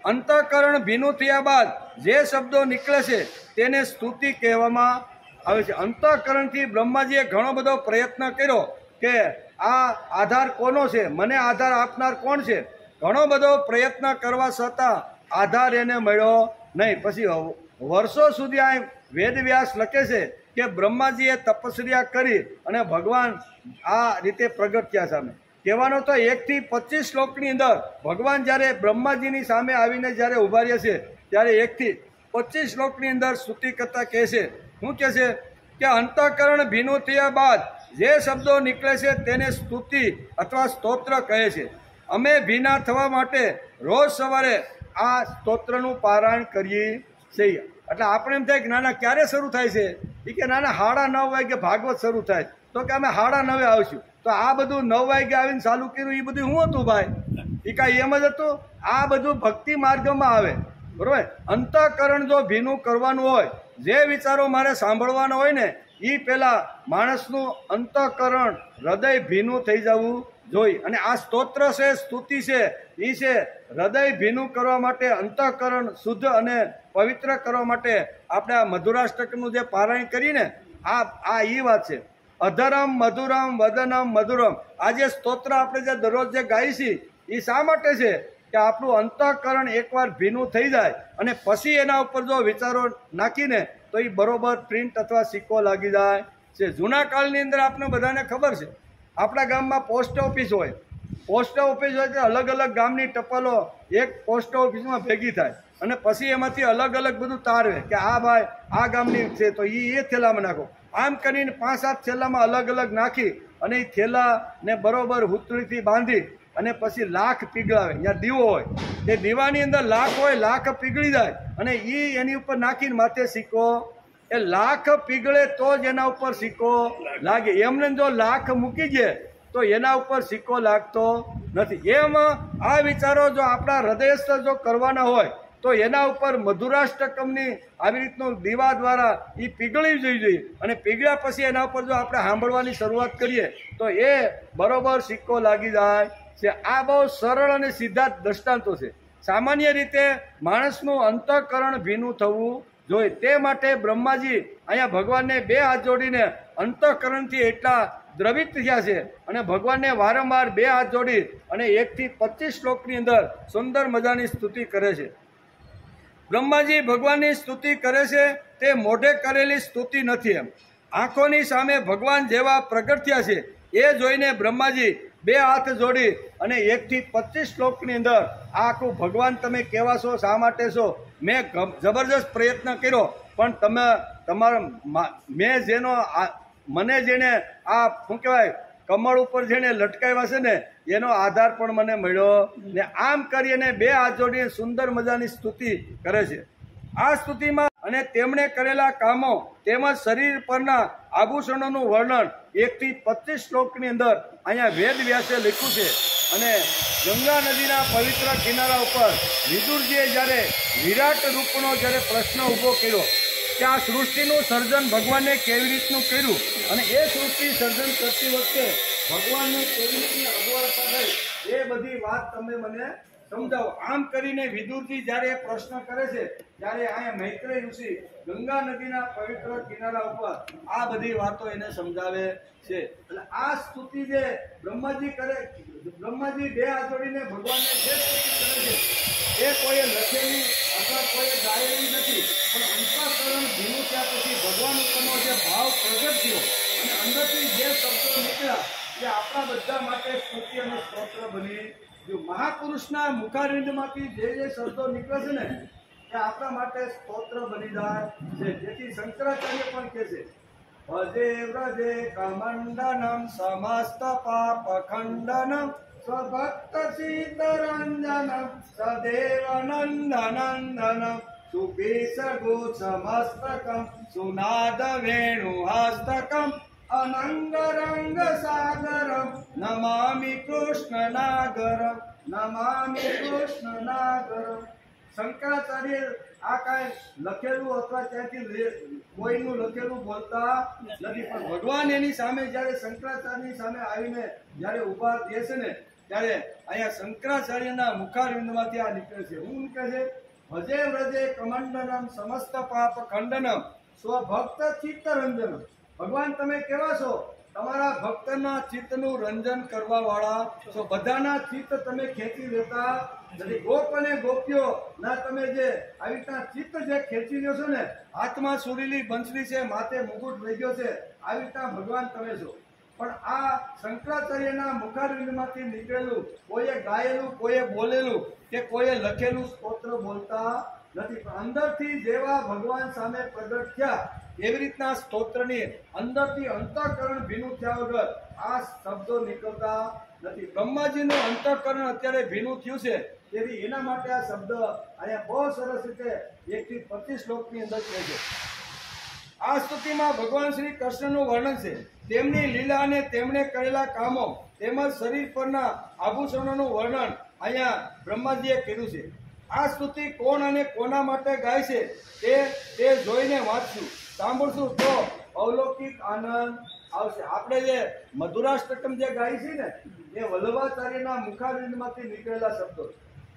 અંતઃકરણ ભીનું થયા બાદ જે શબ્દો નીકળે છે તેને સ્તુતિ કહેવામાં આવે છે. અંતઃકરણથી બ્રહ્માજીએ ઘણો બધો પ્રયત્ન કર્યો કે આ આધાર કોનો છે, મને આધાર આપનાર કોણ છે. ઘણો બધો પ્રયત્ન કરવા છતાં આધાર એને મળ્યો નહીં. પછી વર્ષો સુધી આ વેદવ્યાસ લખે છે કે બ્રહ્માજીએ તપસ્યા કરી અને ભગવાન આ રીતે પ્રગટ થયા સામે. કહેવાનો તો 1 થી 25 શ્લોકની અંદર ભગવાન જ્યારે બ્રહ્માજીની સામે આવીને જ્યારે ઉભા રહ્યા છે ત્યારે 1 થી 25 શ્લોકની અંદર સ્તુતિ કરતા કહે છે. શું કહે છે કે અંતઃકરણ ભીનું થયા બાદ જે શબ્દો નીકળે છે તેને સ્તુતિ અથવા સ્તોત્ર કહે છે. અમે ભીના થવા માટે રોજ સવારે આ સ્તોત્રનું પારાયણ કરીએ છીએ. એટલે આપણે એમ થાય કે નાના ક્યારે શરૂ થાય છે? એ કે નાના 9:30 વાગે ભાગવત શરૂ થાય. તો કે અમે 9:30 આવશું. તો આ બધું 9 વાગે આવીને ચાલુ કર્યું એ બધું શું હતું ભાઈ? એ કાંઈ એમ જ હતું? આ બધું ભક્તિ માર્ગમાં આવે, બરોબર. અંતઃકરણ જો ભીનું કરવાનું હોય, જે વિચારો મારે સાંભળવાના હોય ને એ પહેલાં માણસનું અંતઃકરણ હૃદય ભીનું થઈ જવું જોઈએ. અને આ સ્તોત્ર છે, સ્તુતિ છે, એ છે હૃદય ભીનું કરવા માટે, અંતઃકરણ શુદ્ધ અને પવિત્ર કરવા માટે આપણે આ મધુરાષ્ટકનું જે પારાયણ કરીને આ એ વાત છે. અધરમ મધુરમ વદનમ મધુરમ. આ જે સ્તોત્ર આપણે જે દરરોજ જે ગાઈએ છીએ એ શા માટે છે? કે આપણું અંતઃકરણ એકવાર ભીનું થઈ જાય અને પછી એના ઉપર જો વિચારો નાખીને તો એ બરોબર પ્રિન્ટ અથવા સિક્કો લાગી જાય છે. જૂના કાળની અંદર આપણે બધાને ખબર છે, આપણા ગામમાં પોસ્ટ ઓફિસ હોય. પોસ્ટ ઓફિસ હોય તો અલગ અલગ ગામની ટપાલો એક પોસ્ટ ઓફિસમાં ભેગી થાય અને પછી એમાંથી અલગ અલગ બધું તારવે કે આ ભાઈ આ ગામની છે તો એ થેલામાં નાખો. આમ કરીને 5-7 થેલામાં અલગ અલગ નાખી અને એ થેલાને બરોબર હુતળીથી બાંધી અને પછી લાખ પીગળાવે. ત્યાં દીવો હોય, એ દીવાની અંદર લાખ હોય, લાખ પીગળી જાય અને એ એની ઉપર નાખીને માથે સિક્કો. એ લાખ પીગળે તો જ એના ઉપર સિક્કો લાગે. એમને જો લાખ મૂકી દે તો એના ઉપર સિક્કો લાગતો નથી. એમ આ વિચારો જો આપણા હૃદયસ્થ જો કરવાના હોય તો એના ઉપર મધુરાષ્ટકમની આવી રીતનું દીવા દ્વારા એ પીગળી જોઈએ. અને પીગળ્યા પછી એના ઉપર જો આપણે સાંભળવાની શરૂઆત કરીએ તો એ બરોબર સિક્કો લાગી જાય છે. આ બહુ સરળ અને સીધા દ્રષ્ટાંતો છે. સામાન્ય રીતે માણસનું અંતઃકરણ ભીનું થવું જોઈએ. તે માટે બ્રહ્માજી અહીંયા ભગવાનને 2 હાથ જોડીને અંતઃકરણથી એટલા દ્રવિત થયા છે અને ભગવાનને વારંવાર 2 હાથ જોડી અને 1 થી 25 શ્લોકની અંદર સુંદર મજાની સ્તુતિ કરે છે. બ્રહ્માજી ભગવાનની સ્તુતિ કરે છે તે મોઢે કરેલી સ્તુતિ નથી. એમ આંખોની સામે ભગવાન જેવા પ્રગટ થયા છે એ જોઈને બ્રહ્માજી 2 હાથ જોડી અને 1 થી 25 શ્લોકની અંદર આ આખું ભગવાન તમે કેવા છો, શા માટે છો, મેં જબરજસ્ત પ્રયત્ન કર્યો પણ તમે મેં જેનો મને જેને આ શું કહેવાય કમળ ઉપર જેને લટકાવ્યા છે ને એનો આધાર પણ મને મળ્યો ને. આમ કરીને 2 હાથ જોડીને સુંદર મજાની સ્તુતિ કરે છે. આ સ્તુતિમાં અને તેમણે કરેલા કામો તેમજ શરીર પરના આભૂષણોનું વર્ણન 1 થી 25 શ્લોકની અંદર અહીંયા વેદ વ્યાસે લખ્યું છે. અને ગંગા નદીના પવિત્ર કિનારા ઉપર વિદુરજીએ જ્યારે વિરાટ રૂપનો જ્યારે પ્રશ્ન ઊભો કર્યો કે આ સૃષ્ટિનું સર્જન ભગવાને કેવી રીતનું કર્યું અને એ સૃષ્ટિ સર્જન કરતી વખતે ભગવાનને કેવી રીતની અગવડતા થઈ એ બધી વાત તમે મને સમજાવો. આમ કરીને વિદુરજી જ્યારે પ્રશ્ન કરે છે ત્યારે અહીંયા મૈત્રેય ઋષિ ગંગા નદીના પવિત્ર કિનારા ઉપર આ બધી વાતો એને સમજાવે છે. એટલે આ સ્તુતિ જે બ્રહ્માજી કરે, બ્રહ્માજી 2 હાથ જોડીને ભગવાનને જે સ્તુતિ કરે છે એ કોઈએ લખેલી અથવા કોઈએ ગાયેલી નથી, પણ અંતઃકરણ ભીનું થયા પછી ભગવાન ઉપરનો જે ભાવ પ્રગટ થયો અને અંદરથી જે શબ્દો નીકળ્યા એ આપણા બધા માટે સ્તુતિ અને સ્તોત્ર બની. જો મહાપુરુષના મુખારવિંદમાંથી જે શબ્દો નીકળે છે ને એ આપણા માટે સ્તોત્ર બની જાય છે. જેથી શંકરાચાર્ય પણ કહે છે ભજે વ્રજે કમંડનમ સમસ્ત પાપ ખંડનમ સ્વભક્ત ચિત્તરંજનમ સદેવ નંદનંદનમ સુપીસગોચમસ્તકમ સુનાદ વેણુહસ્તકમ અનંગરંગ સાગરમ નમામિ કૃષ્ણનાગરમ નમામિ કૃષ્ણનાગરમ. શંકરાચાર્ય આ કાંઈ લખેલું અથવા ત્યાંથી કોઈનું લખેલું બોલતા નથી, પણ ભગવાન એની સામે જ્યારે શંકરાચાર્યની સામે આવીને જ્યારે ઊભા થયા છે ને ત્યારે અહીંયા શંકરાચાર્યના મુખારવિંદમાંથી આ નીકળે છે. શું નીકળે છે? ભજે વ્રજે કમંડનમ સમસ્ત પાપ ખંડનમ સ્વભક્ત ચિત્તરંજનમ. ભગવાન તમે કેવા છો? તમારા ભક્તના ચિત્તનું રંજન કરવા વાળા છો. બધાના ચિત્ત તમે ખેંચી લેતા નથી. ગોપ અને ગોપીઓ ના તમે જે આવી રીતના ચિત્ત જે ખેંચી લ્યો છો ને, હાથમાં સુરીલી બંસરી છે, માથે મુકુટ લઈ ગયો છે, આવી રીતના ભગવાન તમે છો. પણ આ શંકરાચાર્યના મુખારવિંદમાંથી નીકળેલું કોઈએ ગાયેલું, કોઈએ બોલેલું કે કોઈએ લખેલું સ્તોત્ર બોલતા નથી, પણ અંદરથી જેવા ભગવાન સામે પ્રગટ થયા એવી રીતના સ્તોત્રની અંદરથી અંતઃકરણ ભીનું થયા વગર આ શબ્દો નીકળતા નથી. બ્રહ્માજીનું અંતઃકરણ અત્યારે ભીનું થયું છે, તેથી એના માટે આ શબ્દ અહીંયા બહુ સરસ રીતે 1 થી 25 શ્લોકની અંદર કહે છે. આ સ્તુતિમાં ભગવાન શ્રી કૃષ્ણનું વર્ણન છે, તેમની લીલા અને તેમણે કરેલા કામો તેમજ શરીર પરના આભૂષણોનું વર્ણન અહીંયા બ્રહ્માજીએ કર્યું છે. આ સ્તુતિ કોણ અને કોના માટે ગાય છે તે જોઈને વાંચશું, સાંભળશું તો અવલૌકિક આનંદ આવશે. આપણે જે મધુરાષ્ટકમ જે ગાય છે ને, એ વલ્લભાચાર્યના મુખારવિંદમાંથી નીકળેલા શબ્દો.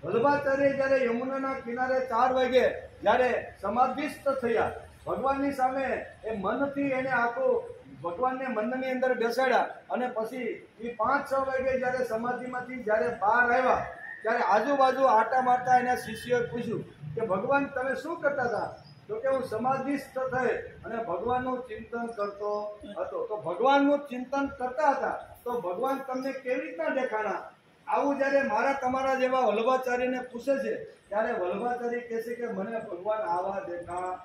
વલ્લભાચાર્ય જ્યારે યમુનાના કિનારે 4 વાગે જ્યારે સમાધિસ્થ થયા, ભગવાનની સામે એ મનથી એને આખું ભગવાનને મનની અંદર બેસાડ્યા અને પછી એ 5-6 વાગે જ્યારે સમાધિમાંથી જ્યારે બહાર આવ્યા, ત્યારે આજુબાજુ આટા મારતા એના શિષ્યોએ પૂછ્યું કે ભગવાન તમે શું કરતા હતા? તો કે હું સમાધિસ્થ થઈ અને ભગવાનનું ચિંતન કરતો હતો. તો ભગવાનનું ચિંતન કરતા હતા તો ભગવાન તમને કેવી રીતના દેખાણા? આવું જ્યારે મારા તમારા જેવા વલ્લભાચાર્યને પૂછે છે, ત્યારે વલ્લભાચાર્ય કહે છે કે મને ભગવાન આવા દેખાણા.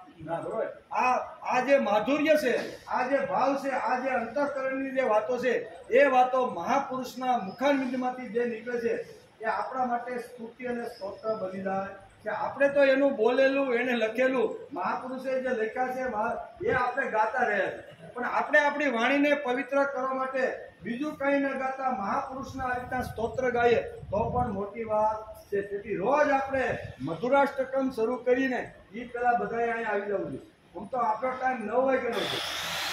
બરોબર, આ જે માધુર્ય છે, આ જે ભાવ છે, આ જે અંતઃકરણની જે વાતો છે, એ વાતો મહાપુરુષના મુખારવિંદમાંથી જે નીકળે છે એ આપણા માટે સ્તુતિ અને સ્તોત્ર બની જાય છે. આપણે તો એનું બોલેલું, એને લખેલું, મહાપુરુષે જે લખ્યા છે એ આપણે ગાતા રહ્યા છે, પણ આપણે આપણી વાણીને પવિત્ર કરવા માટે બીજું કંઈ ન ગાતા મહાપુરુષના આ રીતના સ્તોત્ર ગાઈએ તો પણ મોટી વાત છે. તેથી રોજ આપણે મધુરાષ્ટકમ શરૂ કરીને એ પેલા બધાએ અહીંયા આવી જવું જોઈએ. આમ તો આપણો ટાઈમ 9 વાગ્યાનો છે,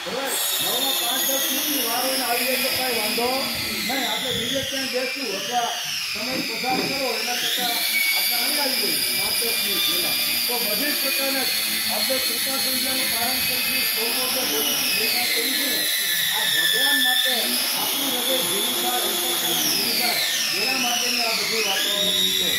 બરાબર, 9:05-10 મિનિટની વાર હોય ને આવી જાય તો કાંઈ વાંધો નહીં. આપણે બીજે ક્યાંય બેસવું અથવા સમય પસાર કરો એના કરતાં આપણે અહીં આવી જઈએ 5-10 મિનિટ પહેલાં. તો બધી જ પ્રકારના આપણે કૃપા સંખ્યાનું કારણ કરી સૌનો જે બોલીથી જે કાંઈ કરી છે ને, આ ભગવાન માટે આપણું હૃદય ભીનું થાય, ભીનું થાય, એના માટેની આ બધી વાતો છે.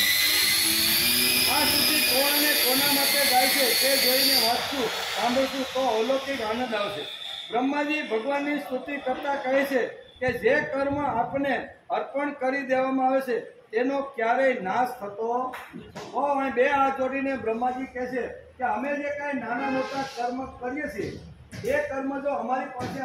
આ સ્તુતિ કોણ અને કોના માટે ગાય છે તે જોઈને વાંચશું, સાંભળશું તો અવલૌકિક આનંદ આવશે. બ્રહ્માજી ભગવાનની સ્તુતિ કરતા કહે છે કે જે કર્મ આપને અર્પણ કરી દેવામાં આવે છે તેનો ક્યારેય નાશ થતો. અહીં 2 હાથ જોડીને બ્રહ્માજી કહે છે કે અમે જે કાંઈ નાના મોટા કર્મ કરીએ છીએ એ કર્મ જો અમારી પાસે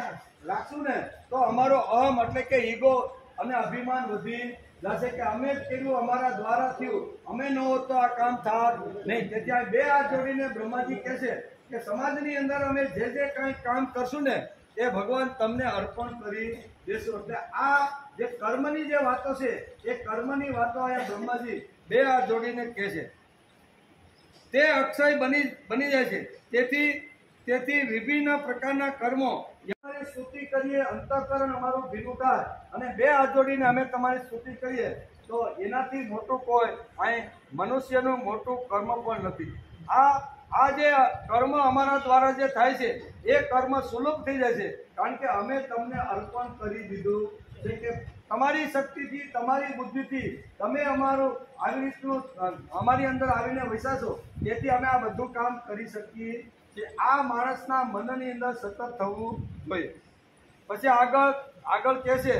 રાખશું ને તો અમારો અહમ એટલે કે ઈગો અને અભિમાન વધી જશે કે અમે જ કર્યું, અમારા દ્વારા થયું, અમે ન હોત તો આ કામ થાત નહીં. તેથી આ 2 હાથ જોડીને બ્રહ્માજી કહે છે કે સમાજની અંદર અમે જે કાંઈ કામ કરશું ને એ ભગવાન તમને અર્પણ કરી દેશું. એટલે આ જે કર્મની જે વાતો છે એ કર્મની વાતો અહીંયા બ્રહ્માજી 2 હાથ જોડીને કહે છે. તે અક્ષય બની જાય છે. તેથી વિભિન્ન પ્રકારના કર્મો સ્તુતિ કરીએ, અંતઃકરણ અમારું ભીનું થાય અને 2 હાથ જોડીને અમે તમારી સ્તુતિ કરીએ તો એનાથી મોટું કોઈ અહીં મનુષ્યનું મોટું કર્મ પણ નથી. આ જે કર્મ અમારા દ્વારા જે થાય છે એ કર્મ સુલભ થઈ જાય છે, કારણ કે અમે તમને અર્પણ કરી દીધું છે કે તમારી શક્તિથી, તમારી બુદ્ધિથી તમે અમારું આવી રીતનું અમારી અંદર આવીને વસાશો, તેથી અમે આ બધું કામ કરી શકીએ છીએ. આ માણસના મનની અંદર સતત થવું જોઈએ. પછી આગળ કહે છે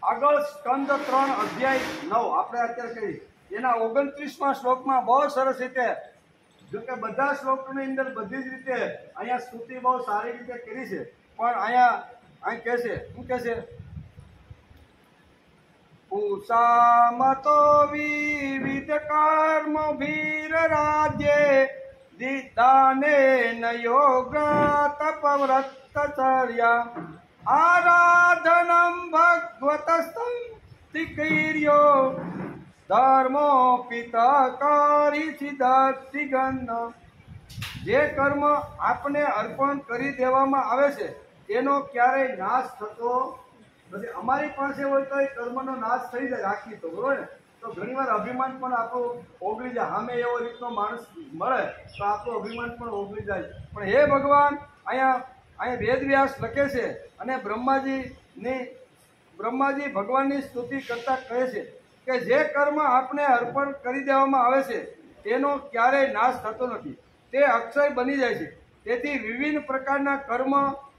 આગળ સ્કંદ 3 અધ્યાય 9 આપણે અત્યારે કહી એના 29મા શ્લોકમાં બહુ સરસ રીતે, જો કે બધા શ્લોકની અંદર બધી જ રીતે અહીંયા સ્તુતિ બહુ સારી રીતે કરી છે, પણ અહીં કહે છે, શું કહે છે? ઉષામતો વિવિધ કર્મ ભીર રાજ્ય દિદાને ન યોગ તપવ્રતચર્યા આરાધનમ ભગવતસ્તં તિકૈર્યો ધર્મો પિતકારી સિદ્ધિગંધ. જે કર્મ આપને અર્પણ કરી દેવામાં આવે છે તેનો ક્યારેય નાશ થતો નથી. અમારી પાસે હોય તો એ કર્મનો નાશ થઈ જાય, રાખી તો બરોબર ને. તો ઘણીવાર અભિમાન પણ આપણું ઓગળી જાય, સામે એવો રીતનો માણસ મળે તો આપણું અભિમાન પણ ઓગળી જાય. પણ હે ભગવાન, અહીંયા વેદવ્યાસ લખે છે અને બ્રહ્માજી ભગવાનની સ્તુતિ કરતા કહે છે કે જે કર્મ આપને અર્પણ કરી દેવામાં આવે છે તેનો ક્યારેય નાશ થતો નથી, તે અક્ષય બની જાય છે. તેથી વિવિધ પ્રકારના કર્મ,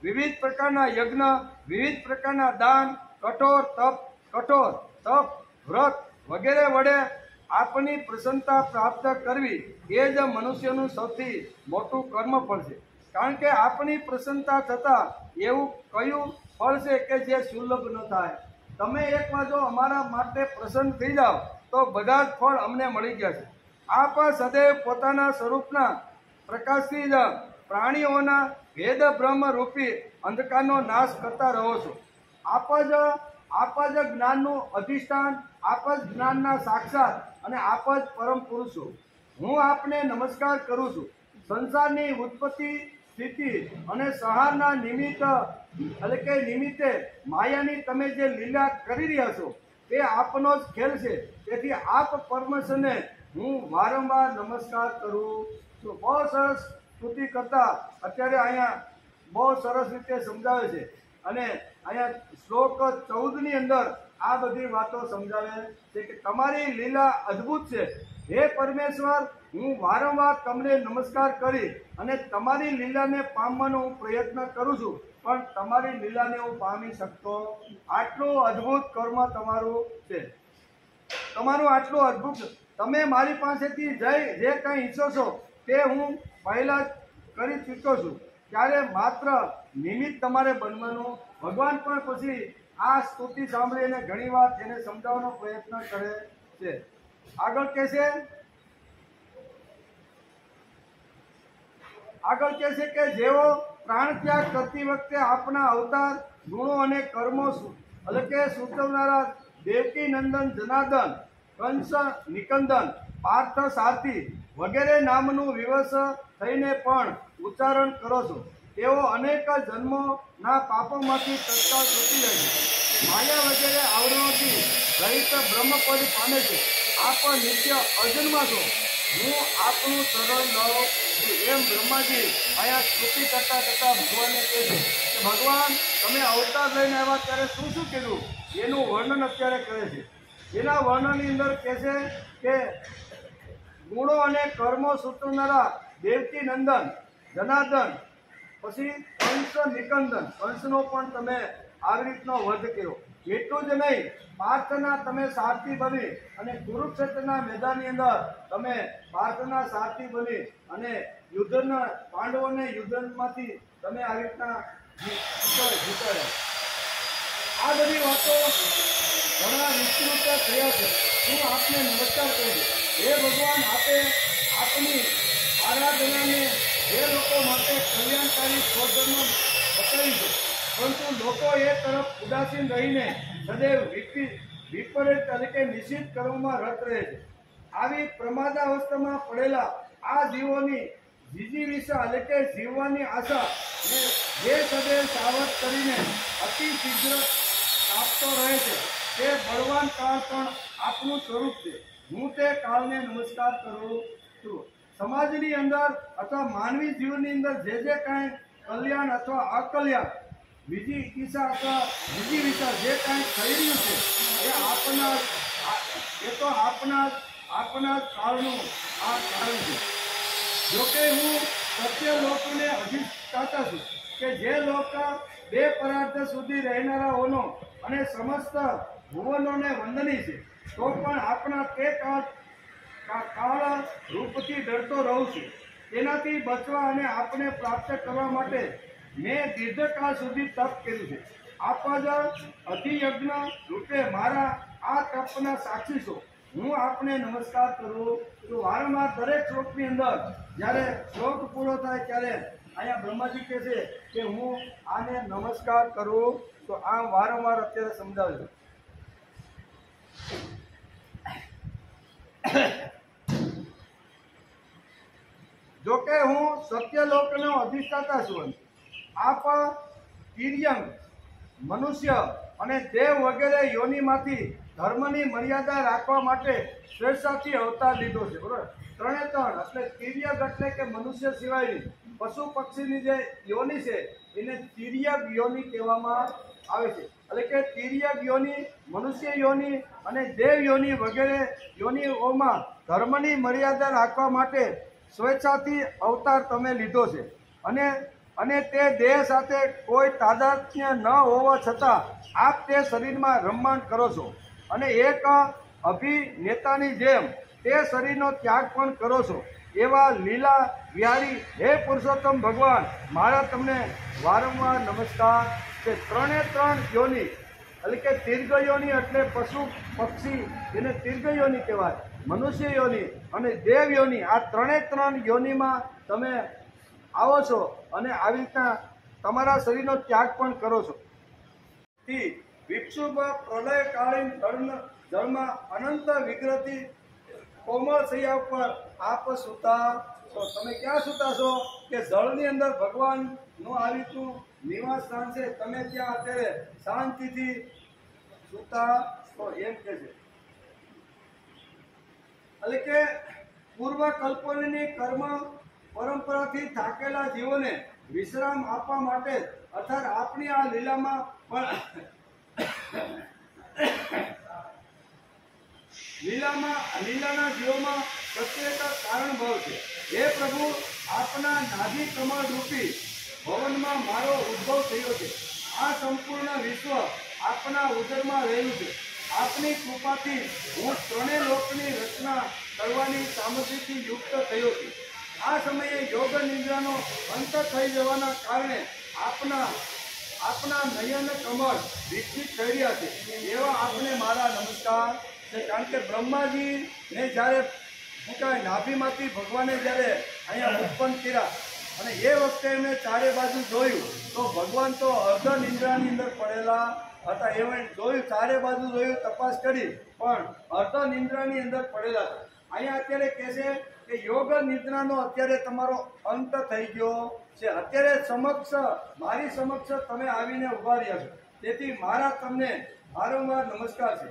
વિવિધ પ્રકારના યજ્ઞ, વિવિધ પ્રકારના દાન, કઠોર તપ, વ્રત વગેરે વડે આપની પ્રસન્નતા પ્રાપ્ત કરવી એ જ મનુષ્યનું સૌથી મોટું કર્મફળ છે. કારણ કે આપણી પ્રસન્નતા થતાં એવું કયું ફળ છે કે જે સુલભ ન થાય. તમે એકવાર જો અમારા માટે પ્રસન્ન થઈ જાઓ તો બધા જ ફળ અમને મળી ગયા છે. આપ સદૈવ પોતાના સ્વરૂપના પ્રકાશથી જ પ્રાણીઓના ભેદ બ્રહ્મ રૂપી અંધકારનો નાશ કરતા રહો છો. આપ જ જ્ઞાનનું અધિષ્ઠાન, આપ જ જ્ઞાનના સાક્ષાત અને આપ જ પરમ પુરુષો. હું આપને નમસ્કાર કરું છું. સંસારની ઉત્પત્તિ, સ્થિતિ અને સંહારના નિમિત્તે માયાની તમે જે લીલા કરી રહ્યા છો તે આપનો જ ખેલ છે. તેથી આપ પરમેશ્વરને હું વારંવાર નમસ્કાર કરું છું. બહુ સરસ સ્તુતિ કરતા અત્યારે અહીંયા બહુ સરસ રીતે સમજાવે છે. અને અહીંયા શ્લોક 14ની અંદર આ બધી વાતો સમજાવે છે કે તમારી લીલા અદ્ભુત છે. હે પરમેશ્વર, હું વારંવાર તમને નમસ્કાર કરી અને તમારી લીલાને પામવાનો હું પ્રયત્ન કરું છું, પણ તમારી લીલાને હું પામી શકતો. આટલું અદ્ભુત કર્મ તમારું છે. તમારું આટલું અદ્ભુત, તમે મારી પાસેથી જે કંઈ ઈચ્છો છો તે હું પહેલા જ કરી ચૂક્યો છું. ત્યારે માત્ર નિમિત્ત તમારે બનવાનું. ભગવાન પણ પછી આ સ્તુતિ સાંભળીને ઘણી વાર તેને સમજાવવાનો પ્રયત્ન કરે છે. આગળ કહે છે કે જેઓ પ્રાણ ત્યાગ કરતી વખતે આપના અવતાર, ગુણો અને કર્મો એટલે કે સૂચવનારા દેવકી નંદન, જનાર્દન, કંસ નિકંદન, પાર્થ સારથી વગેરે નામનું વિવશ થઈને પણ ઉચ્ચારણ કરો છો. તેઓ અનેક જન્મોના પાપોમાંથી તત્કાળ છૂટી જાય છે. માયા વગેરે આવરણોથી રહિત બ્રહ્મપદ પામે છે. આપ નિત્ય અજન્મા છો. હું આપનું શરણ લઉં છું. એમ બ્રહ્માજી અહીંયા સ્તુતિ કરતા ભગવાનને કહે છે કે ભગવાન, તમે અવતાર લઈને આવ્યા ત્યારે શું શું કીધું એનું વર્ણન અત્યારે કરે છે. એના વર્ણનની અંદર કહે છે કે ગુણો અને કર્મો સૂચવનારા દેવકી નંદન, જનાર્દન, પછી કંસ નિકંદન, કંસનો પણ તમે આવી રીતનો વધ કર્યો. એટલું જ નહીં, પાર્થના તમે સારથી બની અને કુરુક્ષેત્રના મેદાનની અંદર તમે પાર્થના સારથી બની અને યુદ્ધના પાંડવોને યુદ્ધમાંથી તમે આવી રીતના જીતાડ્યા. આ બધી વાતો ઘણા વિસ્તૃત થયા છે. હું આપને નમસ્કાર કરું છું. હે ભગવાન, આપે આપની આરાધનાને જે લોકો માટે કલ્યાણકારી સ્વધર્મ બતાવી છે, પરંતુ લોકો એ તરફ ઉદાસીન રહીને સદૈવ વિપરીત તરીકે નિશ્ચિત કરવામાં રત રહે છે. આવી પ્રમાદાવસ્થામાં પડેલા આ જીવોની જીજીવિષા એટલે કે જીવવાની આશા ને જે સદૈવ સાવધ કરીને અતિ શીઘ્ર કાપતો રહે છે, તે બળવાન કાળ પણ આપનું સ્વરૂપ છે. હું તે કાળને નમસ્કાર કરું છું. સમાજની અંદર અથવા માનવી જીવનની અંદર જે કાંઈ કલ્યાણ અથવા અકલ્યાણ, વિધિ અથવા વિધિવિષા જે કાંઈ થઈ રહ્યું છે એ તો આપના કાળનું આ કારણ છે. જોકે હું સત્ય લોકને અધિષ્ઠાતા છું કે જે લોક બે પરાર્થ સુધી રહેનારાઓનો અને સમસ્ત ભુવનોને વંદની છે, તો પણ આપણા તે કાળ રૂપથી ડરતો રહું છું. તેનાથી બચવા અને આપણે પ્રાપ્ત કરવા માટે મેં દીર્ઘકાળ સુધી તપ કર્યું છે. આપ જ અધિયજ્ઞ રૂપે મારા આ તપના સાક્ષી છો. હું આપને નમસ્કાર કરું છું. વારંવાર દરેક શ્લોકની અંદર જ્યારે શ્લોક પૂરો થાય ત્યારે અહીંયા બ્રહ્માજી કહે છે કે હું આને નમસ્કાર કરું. તો આ વારંવાર અત્યારે સમજાવે છે. જોકે હું સત્યલોકનો અધિષ્ઠાતા છું. આપ તિર્યંગ, મનુષ્ય અને દેવ વગેરે યોનિમાંથી ધર્મની મર્યાદા રાખવા માટે સ્વેચ્છાથી અવતાર લીધો છે. બરોબર, 3 એટલે તિર્યક એટલે કે મનુષ્ય સિવાયની પશુ પક્ષીની જે યોનિ છે એને તિર્યક યોનિ કહેવામાં આવે છે. એટલે કે તિર્યક યોનિ, મનુષ્ય યોનિ અને દેવ યોનિ વગેરે યોનિઓમાં ધર્મની મર્યાદા રાખવા માટે સ્વેચ્છાથી અવતાર તમે લીધો છે. અને તે દેહ સાથે કોઈ તાદાત્મ્ય ન હોવા છતાં આપ તે શરીરમાં રમણ કરો છો અને એક અભિનેતાની જેમ તે શરીરનો ત્યાગ પણ કરો છો, એવા લીલા વિહારી હે પુરુષોત્તમ ભગવાન, મારા તમને વારંવાર નમસ્કાર છે. ત્રણે ત્રણ યોની એટલે કે દીર્ઘ યોની એટલે પશુ પક્ષી, એને દીર્ઘ યોની કહેવાય, મનુષ્ય યોની અને દેવ યોની, આ ત્રણે ત્રણ યોનીમાં તમે આવો છો અને આવી રીતના તમારા શરીરનો ત્યાગ પણ કરો છો. વિક્ષુભ પ્રલયકાલીન જળમાં અનંત વિગ્રહથી કોમળ શૈયા ઉપર આપ સૂતા છો. તમે ક્યાં સૂતા છો? કે જળની અંદર ભગવાનનું આવી રીતનું નિવાસ સ્થાન છે, તમે ત્યાં અત્યારે શાંતિથી સૂતા છો એમ કે છે. એટલે કે પૂર્વ કલ્પનાની કર્મ પરંપરાથી થાકેલા જીવોને વિશ્રામ આપવા માટે અર્થાત આપણી આ લીલામાં પણ લીલાના જીવોમાં પ્રત્યેક કારણ ભાવ છે. હે પ્રભુ, આપના નાભી કમળ રૂપી ભવનમાં મારો ઉદ્ભવ થયો છે. આ સંપૂર્ણ વિશ્વ આપના ઉદરમાં રહેલું છે. આપની કૃપાથી હું ત્રણેય લોકની રચના કરવાની સામગ્રીથી યુક્ત થયો છું. આ સમયે યોગ નિદ્રાનો અંત થઈ જવાના કારણે આપના નયન કમળ વિકસિત થઈ રહ્યા છે, એવા આપને મારા નમસ્કાર છે. કારણ કે બ્રહ્માજીને જ્યારે નાભીમાંથી ભગવાને જ્યારે અહીંયા ઉત્પન્ન કર્યા અને એ વખતે એમણે ચારે બાજુ જોયું તો ભગવાન તો અર્ધ નિંદ્રાની અંદર પડેલા હતા. એમણે જોયું, ચારે બાજુ જોયું, તપાસ કરી, પણ અર્ધ નિંદ્રાની અંદર પડેલા હતા. અહીંયા અત્યારે કહે છે કે યોગ નિદ્રાનો અત્યારે તમારો અંત થઈ ગયો છે. અત્યારે મારી સમક્ષ તમે આવીને ઉભા રહ્યા છો, તેથી મારા તમને વારંવાર નમસ્કાર છે.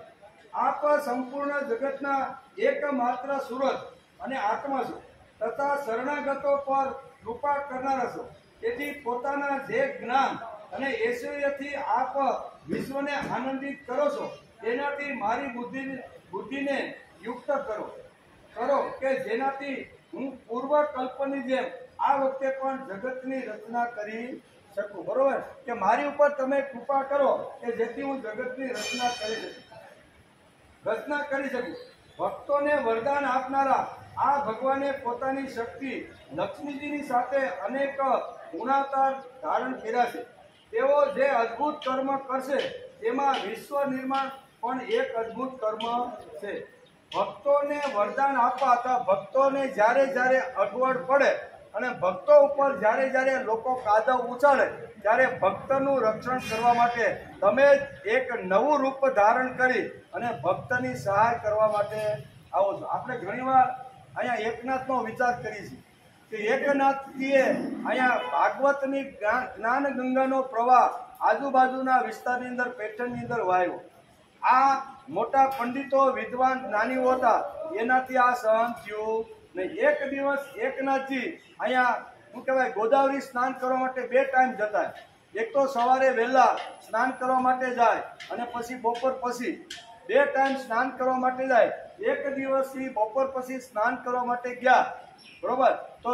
આપ સંપૂર્ણ જગતના એકમાત્ર સુરત અને આત્મા છો તથા શરણાગતો પર કૃપા કરનારા છો. તેથી પોતાના જે જ્ઞાન અને ઐશ્વર્યથી આપ વિશ્વને આનંદિત કરો છો, તેનાથી મારી બુદ્ધિને યુક્ત કરો કે જેનાથી હું પૂર્વ કલ્પની જેમ આ વખતે પણ જગતની રચના કરી શકું. બરોબર કે મારી ઉપર તમે કૃપા કરો કે જેથી હું જગતની રચના કરી શકું. ભક્તોને વરદાન આપનારા આ ભગવાને પોતાની શક્તિ લક્ષ્મીજીની સાથે અનેક ગુણાકાર ધારણ કર્યા છે. તેઓ જે અદ્ભુત કર્મ કરશે તેમાં વિશ્વ નિર્માણ પણ એક અદ્ભુત કર્મ છે. ભક્તોને વરદાન આપવા હતા. ભક્તોને જ્યારે જ્યારે અગવડ પડે અને ભક્તો ઉપર જ્યારે લોકો કાદવ ઉછાળે ત્યારે ભક્તનું રક્ષણ કરવા માટે તમે એક નવું રૂપ ધારણ કરી અને ભક્તની સહાય કરવા માટે આવો છો. આપણે ઘણીવાર અહીંયા એકનાથનો વિચાર કરીએ છીએ કે એકનાથજીએ અહીંયા ભાગવતની જ્ઞાન ગંગાનો પ્રવાહ આજુબાજુના વિસ્તારની અંદર પેટર્નની અંદર વાયો. આ મોટા પંડિતો વિદ્વાન જ્ઞાનીઓ હતા, એનાથી આ સહન થયું નહીં. એક દિવસ એકનાથજી અહીંયા શું કહેવાય ગોદાવરી સ્નાન કરવા માટે 2 ટાઈમ જતા. એક તો સવારે વહેલા સ્નાન કરવા માટે જાય અને પછી બપોર પછી 2 ટાઈમ સ્નાન કરવા માટે જાય. એક દિવસથી બપોર પછી સ્નાન કરવા માટે ગયા. બરોબર, તો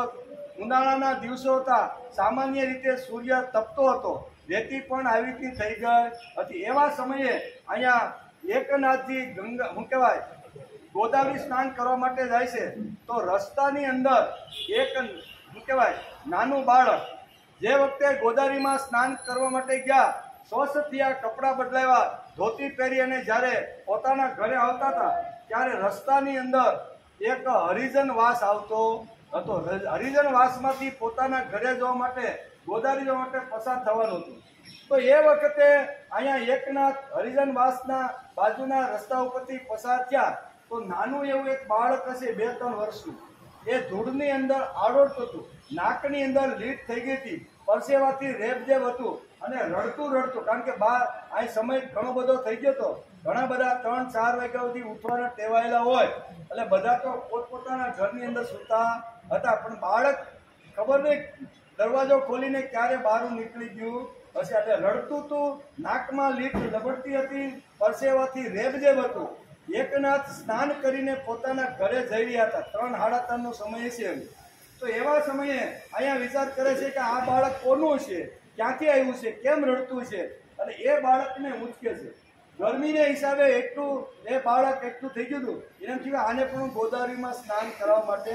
ઉનાળાના દિવસો હતા, સામાન્ય રીતે સૂર્ય તપતો હતો, રેતી પણ આવી રીતની થઈ ગઈ હતી. એવા સમયે અહીંયા એકનાથજી ગોદાવરી સ્નાન કરવા માટે જાય છે. તો રસ્તાની અંદર એક નાનું બાળક જે વખતે ગોદાવરીમાં સ્નાન કરવા માટે ગયા, સ્વસ્થ થયા, કપડાં બદલાવ્યા, ધોતી પહેરી અને જ્યારે પોતાના ઘરે આવતા હતા ત્યારે રસ્તાની અંદર એક હરિજન વાસ આવતો હતો. હરિજન વાસમાંથી પોતાના ઘરે જવા માટે, ગોદાવરી જવા માટે પસાર થવાનું હતું. તો એ વખતે અહીંયા એકનાથ હરિજન વાસના બાજુના રસ્તા ઉપરથી પસાર થયા તો નાનું એવું એક બાળક હશે 2-3 વર્ષનું, એ ધૂળની અંદર આડોડતું હતું, નાકની અંદર લીટ થઈ ગઈ હતી, પરસેવાથી રેબજેબ હતું અને રડતું કારણ કે અહીં સમય ઘણો બધો થઈ ગયો હતો. ઘણા બધા 3-4 વાગ્યા સુધી ઉઠવાના ટેવાયેલા હોય એટલે બધા તો પોતપોતાના ઘરની અંદર સૂતા હતા. પણ બાળક ખબર નહીં દરવાજો ખોલીને ક્યારે બહાર નીકળી ગયું હશે એટલે રડતું હતું, નાકમાં લીટ લબડતી હતી, પરસેવાથી રેબજેબ હતું. એકનાથ સ્નાન કરીને પોતાના ઘરે જઈ રહ્યા હતા. 3-3:30નો સમય છે. તો એવા સમયે અહીંયા વિચાર કરે છે કે આ બાળક કોનું છે, ક્યાંથી આવ્યું છે, કેમ રડતું છે, અને એ બાળકને ઉંચકે છે. ગરમીને હિસાબે એટલું એ બાળક એટલું થઈ ગયું હતું, એના સિવાય આને પણ ગોદાવરીમાં સ્નાન કરવા માટે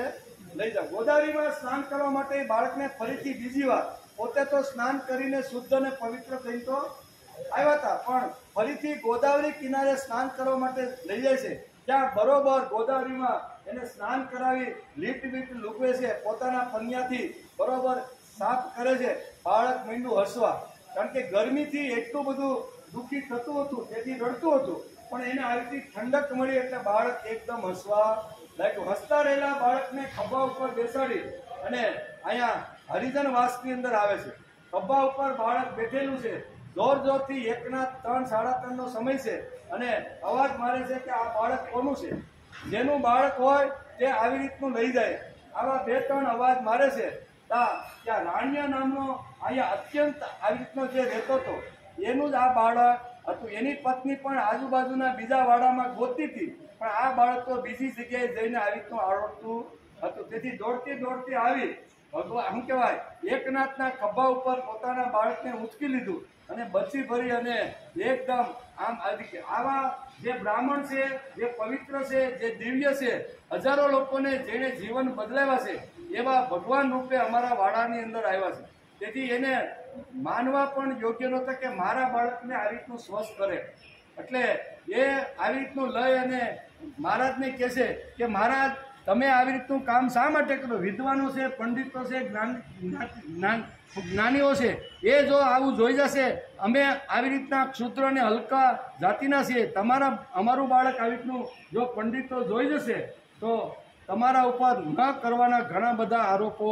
લઈ જાઓ. ગોદાવરીમાં સ્નાન કરવા માટે એ બાળકને ફરીથી બીજી વાર, પોતે તો સ્નાન કરીને શુદ્ધ અને પવિત્ર થઈ તો આવ્યા હતા, પણ ફરીથી ગોદાવરી કિનારે સ્નાન કરવા માટે લઈ જાય છે. ત્યાં બરોબર ગોદાવરીમાં એને સ્નાન કરાવી લીટ બીટ લૂકવે છે, પોતાના પન્યાથી બરોબર સાફ કરે છે. બાળક મીંડું હસવા, કારણ કે ગરમીથી એટલું બધું દુઃખી થતું હતું, તેથી રડતું હતું, પણ એને આવી રીતે ઠંડક મળી એટલે બાળક એકદમ હસવા લાગ્યું. હસતા રહેલા બાળકને ખભા ઉપર બેસાડી અને અહીંયા હરિજન વાસની અંદર આવે છે. ખભા ઉપર બાળક બેઠેલું છે, જોર જોરથી 1ના 3, 3:30 નો સમય છે અને અવાજ મારે છે કે આ બાળક કોનું છે. જેનું બાળક હોય તે આવી રીતનું લઈ જાય. આવા 2-3 અવાજ મારે છે. ત્યાં રાણિયા નામનો અહીંયા અત્યંત આવી રીતનો જે રહેતો હતો એનું જ આ બાળક હતું. એની પત્ની પણ આજુબાજુના બીજા વાડામાં ગોતતી હતી, પણ આ બાળક તો બીજી જગ્યાએ જઈને આવી રીતનું આવડતું હતું. તેથી દોડતી દોડતી આવી ભગવાન શું કહેવાય એકનાથના ખભા ઉપર પોતાના બાળકને ઉંચકી લીધું અને બચી ભરી અને એકદમ આમ આવા જે બ્રાહ્મણ છે, જે પવિત્ર છે, જે દિવ્ય છે, હજારો લોકોને જેને જીવન બદલાવ્યા છે, એવા ભગવાન રૂપે અમારા વાડાની અંદર આવ્યા છે. તેથી એને માનવા પણ યોગ્ય નહોતા કે મારા બાળકને આવી રીતનું સ્વસ્થ કરે. એટલે એ આવી રીતનું લઈ અને મહારાજને કહે છે કે મહારાજ તમે આવી રીતનું કામ શા માટે કરો? વિદ્વાનો છે, પંડિતો છે, જ્ઞાનીઓ છે, એ જો આવું જોઈ જશે, અમે આવી રીતના ક્ષુદ્ર અને હલકા જાતિના છીએ, અમારું બાળક આવી રીતનું જો પંડિતો જોઈ જશે તો તમારા ઉપર ન કરવાના ઘણા બધા આરોપો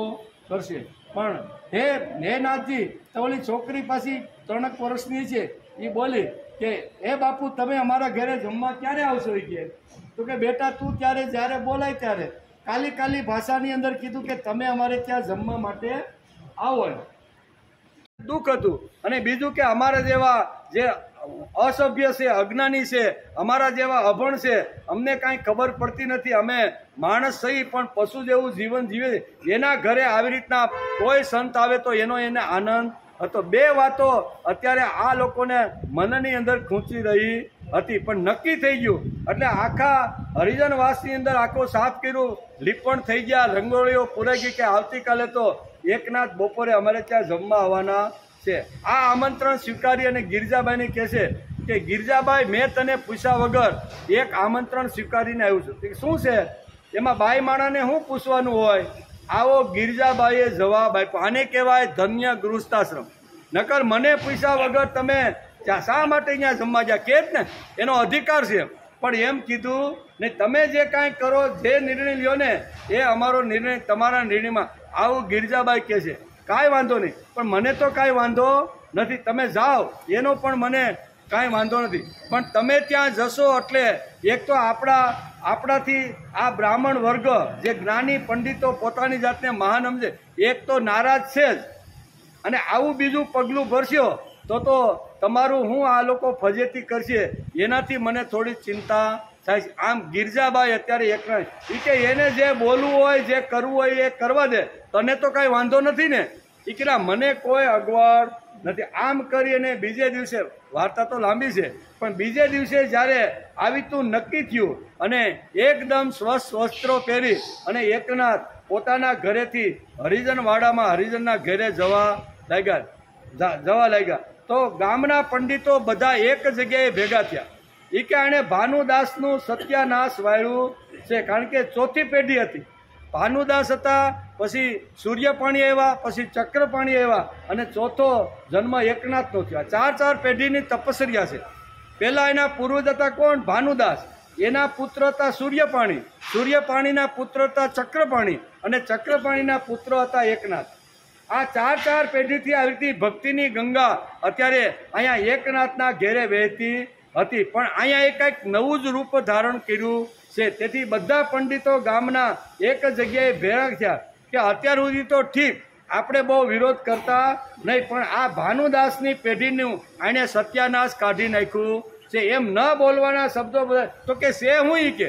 કરશે. પણ હે નાથજી, તો ઓલી છોકરી પાછી 3 વર્ષની છે, એ બોલી કે હે બાપુ તમે અમારા ઘરે જમવા ક્યારે આવશો? કે તો કે બેટા તું ત્યારે જ્યારે બોલાય ત્યારે. કાલી ભાષાની અંદર કીધું કે તમે અમારે ત્યાં જમવા માટે આવો. દુઃખ હતું. અને બીજું કે અમારા જેવા જે અસભ્ય છે, અજ્ઞાની છે, અમારા જેવા અભણ છે, અમને કાંઈ ખબર પડતી નથી, અમે માણસ સહી પણ પશુ જેવું જીવન જીવે. એના ઘરે આવી રીતના કોઈ સંત આવે તો એનો એને આનંદ હતો. 2 વાતો અત્યારે આ લોકોને મનની અંદર ખૂંચી રહી હતી, પણ નક્કી થઈ ગયું. એટલે આખા હરિજનવાસની અંદર આખો સાફ કર્યું, લીપણ થઈ ગયા, રંગોળીઓ પૂરાઈ ગઈ કે આવતીકાલે તો એકનાથ બપોરે અમારે ત્યાં જમવા આવવાના છે. આ આમંત્રણ સ્વીકારી અને ગિરજાબાઈને કહે છે કે ગિરજાબાઈ, મેં તને પૂછ્યા વગર એક આમંત્રણ સ્વીકારીને આવ્યું છું. શું છે એમાં? બાઈ માણાને શું પૂછવાનું હોય? આવો ગિરજાબાઈએ જવાબ આપ્યો. આને કહેવાય ધન્ય ગૃહસ્થાશ્રમ. નકર મને પૂછ્યા વગર તમે શા માટે અહીંયા જમવા ગયા? કે જ ને એનો અધિકાર છે, પણ એમ કીધું ને તમે જે કાંઈ કરો, જે નિર્ણય લ્યો ને એ અમારો નિર્ણય તમારા નિર્ણયમાં. આવું ગિરજાબાઈ કહે છે. કાંઈ વાંધો નહીં, પણ મને તો કાંઈ વાંધો નથી, તમે જાઓ એનો પણ મને કાંઈ વાંધો નથી, પણ તમે ત્યાં જશો એટલે એક તો આપણાથી આ બ્રાહ્મણ વર્ગ જે જ્ઞાની પંડિતો પોતાની જાતને મહાન સમજે, એક તો નારાજ છે જ, અને આવું બીજું પગલું ભરશો તો તમારું હું આ લોકો ફજેતી કરશે એનાથી મને થોડી ચિંતા થાય છે. આમ ગિરજાબાઈ અત્યારે એકલા કે એને જે બોલવું હોય, જે કરવું હોય એ કરવા દે, તને તો કાંઈ વાંધો નથી ને? એ કે મને કોઈ અગવડ નથી. આમ કરી અને બીજે દિવસે, વાર્તા તો લાંબી છે, પણ બીજે દિવસે જ્યારે આવી તું નક્કી થયું અને એકદમ સ્વસ્થ વસ્ત્રો પહેરી અને એકનાથ પોતાના ઘરેથી હરિજનવાડામાં હરિજનના ઘરે જવા લાગ્યા તો ગામના પંડિતો બધા એક જગ્યાએ ભેગા થયા. એ કે આણે ભાનુદાસનું સત્યાનાશ વાળ્યું છે, કારણ કે 4થી પેઢી હતી. ભાનુદાસ હતા, પછી સૂર્યપાણી આવ્યા, પછી ચક્રપાણી આવ્યા, અને 4થો જન્મ એકનાથનો થયો. 4 પેઢીની તપસ્યા છે. પહેલા એના પૂર્વજ હતા કોણ? ભાનુદાસ. એના પુત્ર હતા સૂર્યપાણી, સૂર્યપાણીના પુત્ર હતા ચક્રપાણી, અને ચક્રપાણીના પુત્ર હતા એકનાથ. આ 4 પેઢીથી આવી રીતે ભક્તિની ગંગા અત્યારે અહીંયા એકનાથના ઘેરે વહેતી હતી. પણ અહીંયા એ કંઈક નવું જ રૂપ ધારણ કર્યું છે. તેથી બધા પંડિતો ગામના એક જગ્યાએ ભેગા થયા કે અત્યાર સુધી તો ઠીક આપણે બહુ વિરોધ કરતા નહીં, પણ આ ભાનુદાસની પેઢીનું આણે સત્યાનાશ કાઢી નાખ્યું છે. એમ ન બોલવાના શબ્દો બધા. તો કે છે હું ઈ કે,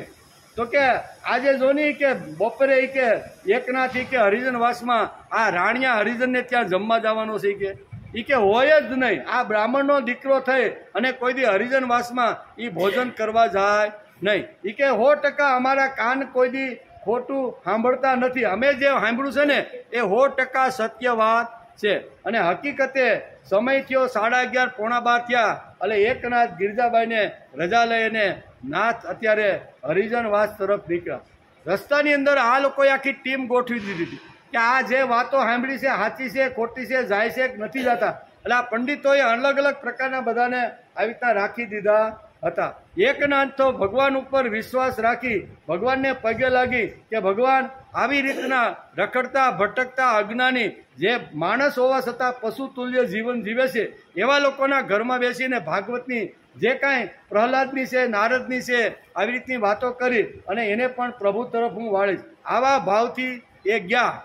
તો કે આજે જો નહીં કે બપોરે કે એકનાથ કે હરિજનવાસમાં આ રાણિયા હરિજનને ત્યાં જમવા જવાનો છે કે એ કે હોય જ નહીં. આ બ્રાહ્મણનો દીકરો થઈ અને કોઈ દી હરિજનવાસમાં એ ભોજન કરવા જાય નહીં. એ કે 100% અમારા કાન કોઈ દી ખોટું સાંભળતા નથી. અમે જે સાંભળ્યું છે ને એ 100% સત્ય વાત છે. અને હકીકતે સમય થયો 11:30 પોણા 12 થયા એટલે એકનાથ ગિરજાબાઈને રજા લઈને નાથ અત્યારે હરિજનવાસ તરફ નીકળ્યા. રસ્તાની અંદર આ લોકોએ આખી ટીમ ગોઠવી દીધી હતી કે આ જે વાતો સાંભળી છે સાચી છે ખોટી છે જાય છે કે નથી જતા. એટલે આ પંડિતોએ અલગ અલગ પ્રકારના બધાને આવી રીતના રાખી દીધા હતા. એકનાથ તો ભગવાન ઉપર વિશ્વાસ રાખી ભગવાનને પગે લાગી કે ભગવાન આવી રીતના રખડતા ભટકતા અજ્ઞાની જે માણસ હોવા છતાં પશુ તુલ્ય જીવન જીવે છે એવા લોકોના ઘરમાં બેસીને ભાગવતની જે કાંઈ પ્રહલાદની છે નારદની છે આવી રીતની વાતો કરી અને એને પણ પ્રભુ તરફ હું વાળીશ. આવા ભાવથી એ ગયા.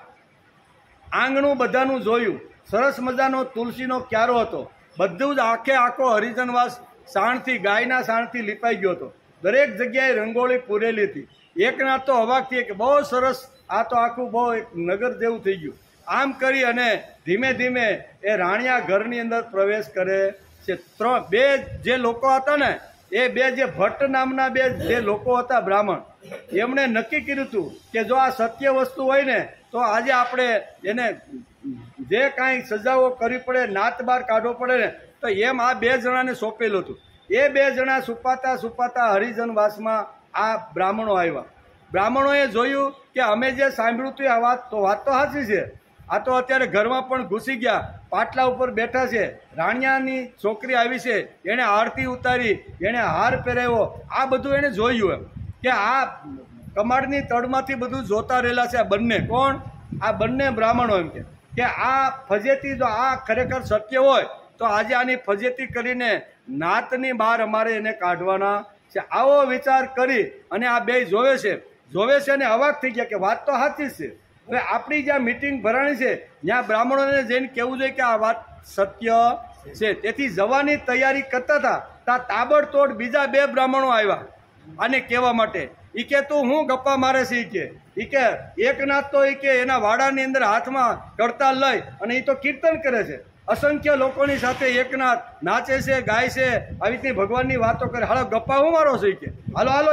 આંગણું બધાનું જોયું. સરસ મજાનો તુલસીનો ક્યારો હતો. બધું જ આખે આખો હરિજનવાસ સાણથી ગાયના સાણથી લીપાઈ ગયો હતો. દરેક જગ્યાએ રંગોળી પૂરેલી હતી. એકનાથ તો અવાક થયા કે બહુ સરસ, આ તો આખું બહુ એક નગર જેવું થઈ ગયું. આમ કરી અને ધીમે ધીમે એ રાણિયા ઘરની અંદર પ્રવેશ કરે છે. બે જે લોકો હતા ને એ બે જે ભટ્ટ નામના બે જે લોકો હતા બ્રાહ્મણ, એમણે નક્કી કર્યું હતું કે જો આ સત્ય વસ્તુ હોય ને તો આજે આપણે એને જે કાંઈ સજાઓ કરવી પડે, નાત બાર કાઢવો પડે ને તો એમ આ 2 જણાને સોંપેલું હતું. એ 2 જણા સુપાતા સુપાતા હરિજનવાસમાં આ બ્રાહ્મણો આવ્યા. બ્રાહ્મણોએ જોયું કે અમે જે સાંભળ્યું હતું આ વાત તો સાચી છે. આ તો અત્યારે ઘરમાં પણ ઘૂસી ગયા, પાટલા ઉપર બેઠા છે. રાણિયાની છોકરી આવી છે, એણે આરતી ઉતારી, એણે હાર પહેરાવ્યો, આ બધું એણે જોયું એમ કે આ કમાડની તળમાંથી બધું જોતા રહેલા છે. આ બંને કોણ? આ બંને બ્રાહ્મણો એમ કે આ ફજેતી જો આ ખરેખર સત્ય હોય તો આજે આની ફજેતી કરીને નાતની બહાર અમારે એને કાઢવાના છે. આવો વિચાર કરી અને આ બે જોવે છે અને અવાક થઈ ગયા કે વાત તો સાચી છે. હવે આપણી જ્યાં મિટિંગ ભરાણી છે ત્યાં બ્રાહ્મણોને જઈને કહેવું જોઈએ કે આ વાત સત્ય છે. તેથી જવાની તૈયારી કરતા હતા ત્યાં તાબડતોડ બીજા 2 બ્રાહ્મણો આવ્યા આને કહેવા માટે. ઈ કે તું હું ગપ્પા મારે છે? ઈ કે એકનાથ તો ઈ કે એના વાડાની અંદર હાથમાં કરતાલ લઈ અને એ તો કીર્તન કરે છે. અસંખ્ય લોકોની સાથે એકનાથ નાચે છે, ગાય છે, આવી રીતની ભગવાનની વાતો કરે. હાલો ગપ્પા હું મારો છે? ઈ કે હાલો હાલો.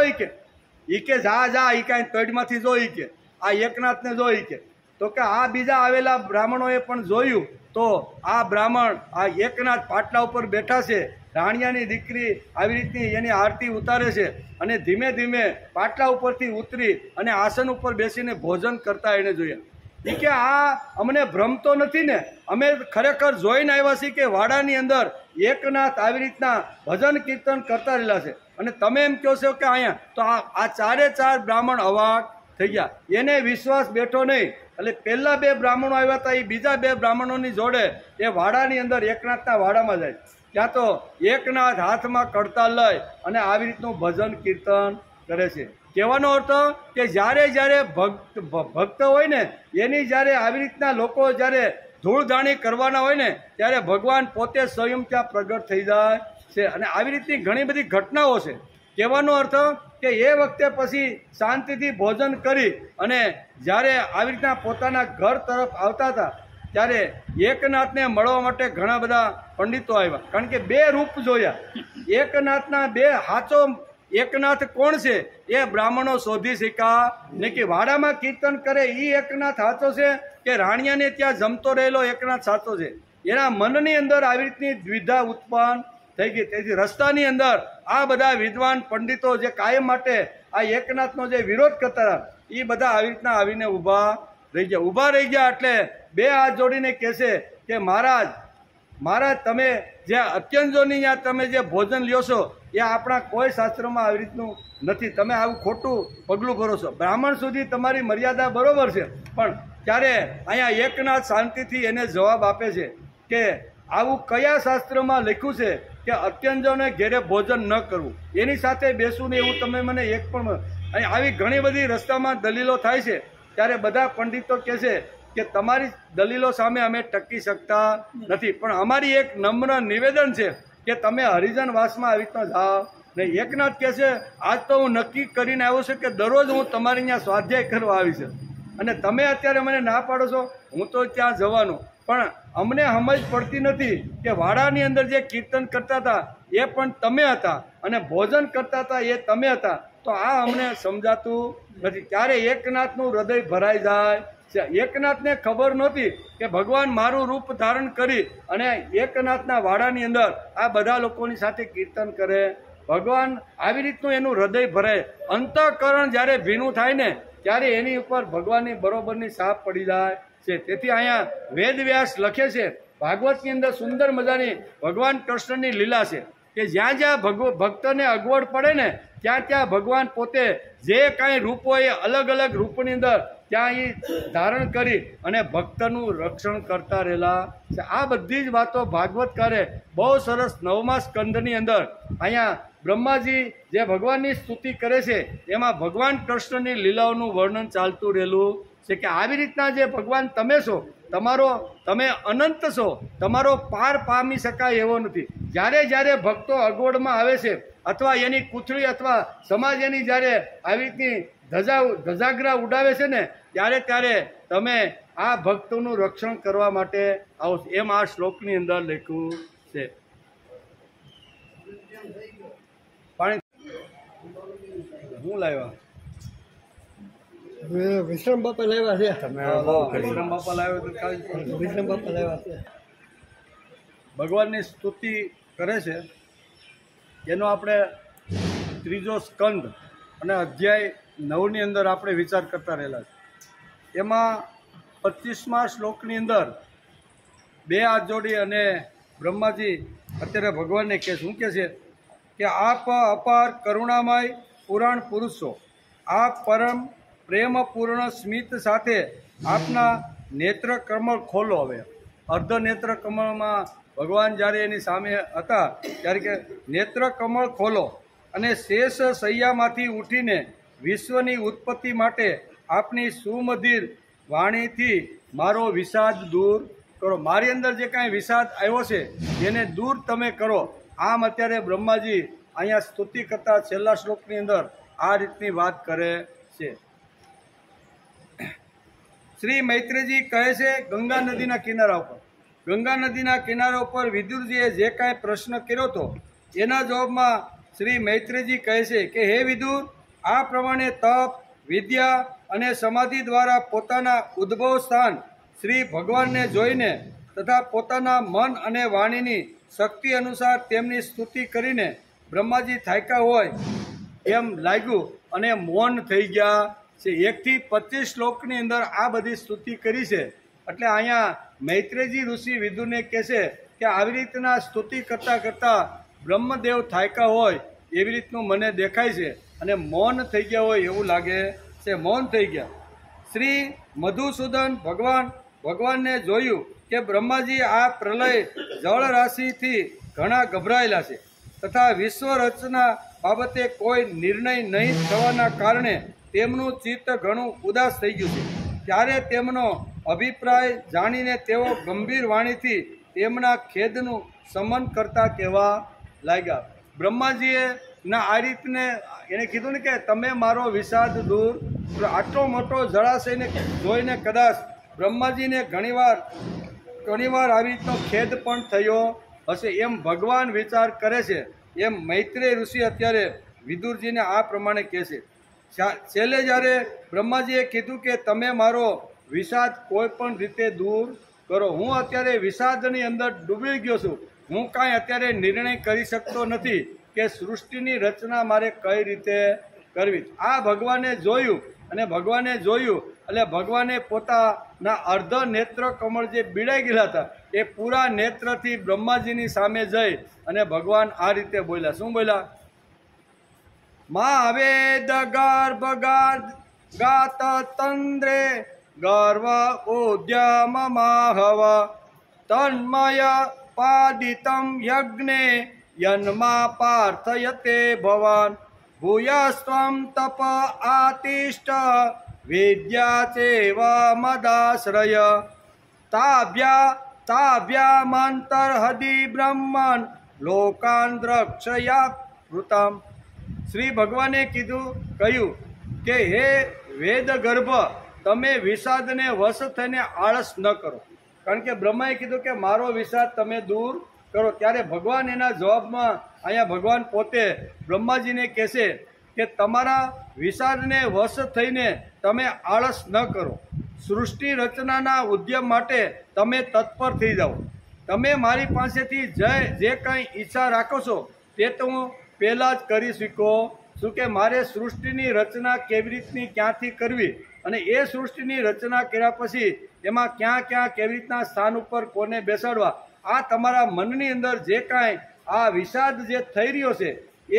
ઈ કે જા ઈ કાંઈ તડમાંથી જો. ઈ કે આ એકનાથને જો. ઈ કે તો કે આ બીજા આવેલા બ્રાહ્મણોએ પણ જોયું તો આ બ્રાહ્મણ આ એકનાથ પાટલા ઉપર બેઠા છે. રાણિયાની દીકરી આવી રીતની એની આરતી ઉતારે છે અને ધીમે ધીમે પાટલા ઉપરથી ઉતરી અને આસન ઉપર બેસીને ભોજન કરતા એને જોયા. એ કે આ અમને ભ્રમ તો નથી ને? અમે ખરેખર જોઈને આવ્યા છીએ કે વાડાની અંદર એકનાથ આવી રીતના ભજન કીર્તન કરતા રહેલા છે અને તમે એમ કહો છો કે અહીંયા તો આ 4 બ્રાહ્મણ અવાક થઈ ગયા. એને વિશ્વાસ બેઠો નહીં. એટલે પહેલા 2 બ્રાહ્મણો આવ્યા હતા એ બીજા 2 બ્રાહ્મણોની જોડે એ વાડાની અંદર એકનાથના વાડામાં જાય. ત્યાં તો એકનાથ હાથમાં કડતાલ લઈ અને આવી રીતનું ભજન કીર્તન કરે છે. કહેવાનો અર્થ કે જ્યારે ભક્ત હોય ને એની જ્યારે આવી રીતના લોકો જ્યારે ધૂળધાણી કરવાના હોય ને ત્યારે ભગવાન પોતે સ્વયં ત્યાં પ્રગટ થઈ જાય છે. અને આવી રીતની ઘણી બધી ઘટનાઓ છે. કહેવાનો અર્થ કે એ વખતે પછી શાંતિથી ભોજન કરી અને જ્યારે આવી રીતના પોતાના ઘર તરફ આવતા હતા ત્યારે એકનાથને મળવા માટે ઘણા બધા પંડિતો આવ્યા. કારણ કે 2 રૂપ જોયા. એકનાથના 2 હાચો એકનાથ કોણ છે એ બ્રાહ્મણો શોધી શક્યા ને કે વાડામાં કીર્તન કરે એ એકનાથ સાચો છે કે રાણિયાને ત્યાં જમતો રહેલો એકનાથ સાચો છે? એના મનની અંદર આવી રીતની દ્વિધા ઉત્પન્ન થઈ ગઈ. તેથી રસ્તાની અંદર આ બધા વિદ્વાન પંડિતો જે કાયમ માટે આ એકનાથનો જે વિરોધ કરતા હતા એ બધા આવી રીતના આવીને ઊભા રહી ગયા. એટલે 2 હાથ જોડીને કહેશે કે મહારાજ તમે જે અત્યંતોની ત્યાં તમે જે ભોજન લ્યો છો એ આપણા કોઈ શાસ્ત્રમાં આવી રીતનું નથી. તમે આવું ખોટું પગલું ભરો છો. બ્રાહ્મણ સુધી તમારી મર્યાદા બરોબર છે પણ ત્યારે અહીંયા એકનાથ શાંતિથી એને જવાબ આપે છે કે આવું કયા શાસ્ત્રમાં લખ્યું છે કે અત્યંતોને ઘેરે ભોજન ન કરવું, એની સાથે બેસવું ને એવું તમે મને એક પણ. આવી ઘણી બધી રસ્તામાં દલીલો થાય છે ત્યારે બધા પંડિતો કહે છે કે તમારી દલીલો સામે અમે ટકી શકતા નથી પણ અમારી એક નમ્ર નિવેદન છે કે તમે હરિજનવાસમાં આવી રીતના જાઓ નહીં. એકનાથ કહે છે આજ તો હું નક્કી કરીને આવ્યો છું કે દરરોજ હું તમારી ત્યાં સ્વાધ્યાય કરવા આવી છે અને તમે અત્યારે મને ના પાડો છો. હું તો ત્યાં જવાનું પણ અમને સમજ પડતી નથી કે વાડાની અંદર જે કીર્તન કરતા હતા એ પણ તમે હતા અને ભોજન કરતા હતા એ તમે હતા. તો આ અમને સમજાતું નથી. ત્યારે એકનાથનું હૃદય ભરાઈ જાય છે. એકનાથને ખબર નહોતી કે ભગવાન મારું રૂપ ધારણ કરી અને એકનાથના વાડાની અંદર આ બધા લોકોની સાથે કીર્તન કરે. ભગવાન આવી રીતનું એનું હૃદય ભરે. અંતઃકરણ જ્યારે ભીનું થાય ને ત્યારે એની ઉપર ભગવાનની બરોબરની સાપ પડી જાય છે. તેથી અહીંયા વેદવ્યાસ લખે છે, ભાગવતની અંદર સુંદર મજાની ભગવાન કૃષ્ણની લીલા છે કે જ્યાં જ્યાં ભક્તને અગવડ પડે ને ત્યાં ત્યાં ભગવાન પોતે જે કાંઈ રૂપ હોય એ અલગ અલગ રૂપની અંદર ત્યાં એ ધારણ કરી અને ભક્તનું રક્ષણ કરતા રહેલા છે. આ બધી જ વાતો ભાગવતકારે બહુ સરસ 9મા સ્કંદની અંદર અહીંયા બ્રહ્માજી જે ભગવાનની સ્તુતિ કરે છે એમાં ભગવાન કૃષ્ણની લીલાઓનું વર્ણન ચાલતું રહેલું છે કે આવી રીતના જે ભગવાન તમે છો, તમે અનંત છો, તમારો પાર પામી શકાય એવો નથી. જ્યારે જ્યારે ભક્તો અગવડમાં આવે છે અથવા એની કૂથળી અથવા સમાજ એની જ્યારે આવી રીતની ધજાગરા ઉડાવે છે ને ત્યારે તમે આ ભક્તોનું રક્ષણ કરવા માટે આવો. એમ આ શ્લોકની અંદર લખ્યું છે. પાણી હું લાવ્યા? વિશ્રામ બાપા લાવ્યા છે. વિશ્રામ બાપા લાવ્યો તો વિશ્રામ બાપા લાવ્યા છે. ભગવાનની સ્તુતિ કરે છે એનો આપણે 3જો સ્કંદ અને અધ્યાય 9ની અંદર આપણે વિચાર કરતા રહેલા છે. એમાં 25મા શ્લોકની અંદર 2 હાથ જોડી અને બ્રહ્માજી અત્યારે ભગવાનને કહે છે. શું કહે છે કે આપ અપાર કરુણામય પુરાણ પુરુષો, આપ પરમ પ્રેમપૂર્ણ સ્મિત સાથે આપના નેત્ર કમળ ખોલો. હવે અર્ધ નેત્ર કમળમાં ભગવાન જ્યારે એની સામે હતા ત્યારે કે નેત્ર કમળ ખોલો અને શેષ શૈયામાંથી ઉઠીને વિશ્વની ઉત્પત્તિ માટે આપની સુમધીર વાણીથી મારો વિષાદ દૂર કરો. મારી અંદર જે કાંઈ વિષાદ આવ્યો છે એને દૂર તમે કરો. આમ અત્યારે બ્રહ્માજી અહીંયા સ્તુતિ કરતા છેલ્લા શ્લોકની અંદર આ રીતની વાત કરે છે. શ્રી મૈત્રેયજી કહે છે ગંગા નદીના કિનારા ઉપર, ગંગા નદીના કિનારા ઉપર વિદુરજીએ જે કાંઈ પ્રશ્ન કર્યો હતો એના જવાબમાં શ્રી મૈત્રેયજી કહે છે કે હે વિદુર, આ પ્રમાણે તપ, વિદ્યા અને સમાધિ દ્વારા પોતાના ઉદ્ભવ સ્થાન શ્રી ભગવાનને જોઈને તથા પોતાના મન અને વાણીની શક્તિ અનુસાર તેમની સ્તુતિ કરીને બ્રહ્માજી થાક્યા હોય એમ લાગ્યું અને મૌન થઈ ગયા છે. 1 થી 25 શ્લોકની અંદર આ બધી સ્તુતિ કરી છે. એટલે અહીંયા મૈત્રેયજી ઋષિ વિદુરને કહે છે કે આવી રીતના સ્તુતિ કરતાં કરતાં બ્રહ્મદેવ થાક્યા હોય એવી રીતનું મને દેખાય છે અને મૌન થઈ ગયા હોય એવું લાગે છે. મૌન થઈ ગયા. શ્રી મધુસૂદન ભગવાનને જોયું કે બ્રહ્માજી આ પ્રલય જળ રાશિથી ઘણા ગભરાયેલા છે તથા વિશ્વ રચના બાબતે કોઈ નિર્ણય નહીં થવાના કારણે તેમનું ચિત્ત ઘણું ઉદાસ થઈ ગયું છે. ત્યારે તેમનો અભિપ્રાય જાણીને તેઓ ગંભીર વાણીથી તેમના ખેદનું શમન કરતા કહેવા લાગ્યા. બ્રહ્માજીએ આ રીતને એને કીધું ને કે તમે મારો વિષાદ દૂર. આટલો મોટો જળાશયને જોઈને કદાચ બ્રહ્માજીને ઘણીવાર આવી રીતનો ખેદ પણ થયો હશે એમ ભગવાન વિચાર કરે છે. એમ મૈત્રેય ઋષિ અત્યારે વિદુરજીને આ પ્રમાણે કહે છે. છેલ્લે જ્યારે બ્રહ્માજીએ કીધું કે તમે મારો વિષાદ કોઈ પણ રીતે દૂર કરો. હું અત્યારે વિષાદની અંદર ડૂબી ગયો છું. હું કાંઈ અત્યારે નિર્ણય કરી શકતો નથી કે સૃષ્ટિની રચના મારે કઈ રીતે કરવી. આ ભગવાને જોયું એટલે ભગવાને પોતાના અર્ધ નેત્ર કમળ જે બીડાઈ ગયેલા હતા એ પૂરા નેત્રથી બ્રહ્માજીની સામે જઈ અને ભગવાન આ રીતે બોલ્યા. શું બોલ્યા? મા વેદ ગર્ભ ગાત તંદ્રે ગર્વ ઉદ્યમ માહવ તન્મય પાદિતમ યજ્ઞે યન્મા પાર્થયતે ભવાન ભૂયસ્ત્વમ તપ આતિષ્ઠ વિદ્યા ચેવ મદાશ્રય તાભ્યામાંતર્હદિ બ્રહ્મન લોકાન દ્રક્ષયા વૃતમ. શ્રી ભગવાને કહ્યું કે હે વેદ ગર્ભ, તમે વિષાદને વશ થઈને આળસ ન કરો. કારણ કે બ્રહ્માએ કીધું કે મારો વિષાદ તમે દૂર કરો. ત્યારે ભગવાન એના જવાબમાં અહીંયા ભગવાન પોતે બ્રહ્માજીને કહેશે કે તમારા વિષાદને વશ થઈને તમે આળસ ન કરો. સૃષ્ટિ રચનાના ઉદ્યમ માટે તમે તત્પર થઈ જાઓ. તમે મારી પાસેથી જે કંઈ ઈચ્છા રાખો છો તે તો હું પહેલાં જ કરી શકું છું કે મારે સૃષ્ટિની રચના કેવી રીતની ક્યાંથી કરવી અને એ સૃષ્ટિની રચના કર્યા પછી એમાં ક્યાં ક્યાં કેવી રીતના સ્થાન ઉપર કોને બેસાડવા, આ તમારા મનની અંદર જે કાંઈ આ વિષાદ જે થઈ રહ્યો છે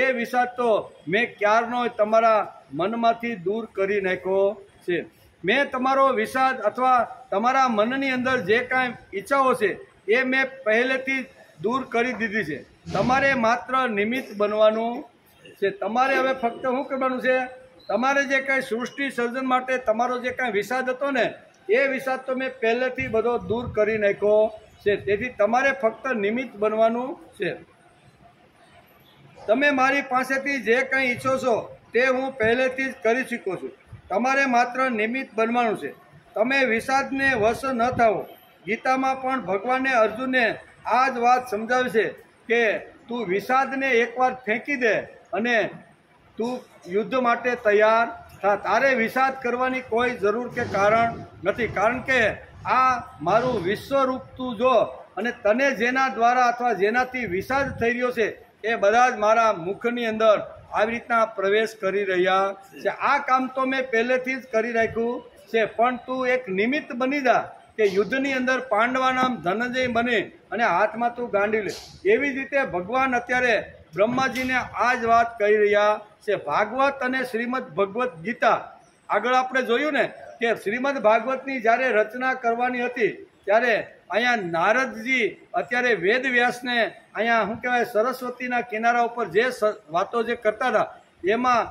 એ વિષાદ તો મેં ક્યારનો તમારા મનમાંથી દૂર કરી નાખ્યો છે. મેં તમારો વિષાદ અથવા તમારા મનની અંદર જે કાંઈ ઈચ્છાઓ છે એ મેં પહેલેથી દૂર કરી દીધી છે. તમારે માત્ર નિમિત્ત બનવાનું છે. તમારે હવે ફક્ત શું કરવાનું છે? તમારે જે કાંઈ સૃષ્ટિ સર્જન માટે તમારો જે કાંઈ વિષાદ હતો ને એ વિષાદ તો મેં પહેલેથી બધો દૂર કરી નાખ્યો છે. તેથી તમારે ફક્ત નિમિત્ત બનવાનું છે. તમે મારી પાસેથી જે કંઈ ઈચ્છો છો તે હું પહેલેથી જ કરી ચૂક્યો છું. તમારે માત્ર નિમિત્ત બનવાનું છે. તમે વિષાદને વશ ન થાઓ. ગીતામાં પણ ભગવાને અર્જુનને આ જ વાત સમજાવી છે કે તું વિષાદને એકવાર ફેંકી દે અને તું યુદ્ધ માટે તૈયાર થા. તારે વિષાદ કરવાની કોઈ જરૂર કે કારણ નથી. કારણ કે આ મારું વિશ્વરૂપ તું જો અને તને જેના દ્વારા અથવા જેનાથી વિષાદ થઈ રહ્યો છે એ બધા જ મારા મુખની અંદર આવી રીતના પ્રવેશ કરી રહ્યા છે. આ કામ તો મેં પહેલેથી જ કરી રાખ્યું છે, પણ તું એક નિમિત્ત બની જા કે યુદ્ધની અંદર પાંડવાના ધનંજય બને અને હાથમાં તું ગાંડી લે. એવી જ રીતે ભગવાન અત્યારે બ્રહ્માજીને આ જ વાત કહી રહ્યા છે. ભાગવત અને શ્રીમદ ભગવદ્ ગીતા આગળ આપણે જોયું ને કે શ્રીમદ ભાગવતની જ્યારે રચના કરવાની હતી ત્યારે અહીંયા નારદજી અત્યારે વેદવ્યાસને અહીંયા શું કહેવાય સરસ્વતીના કિનારા ઉપર જે વાતો જે કરતા હતા એમાં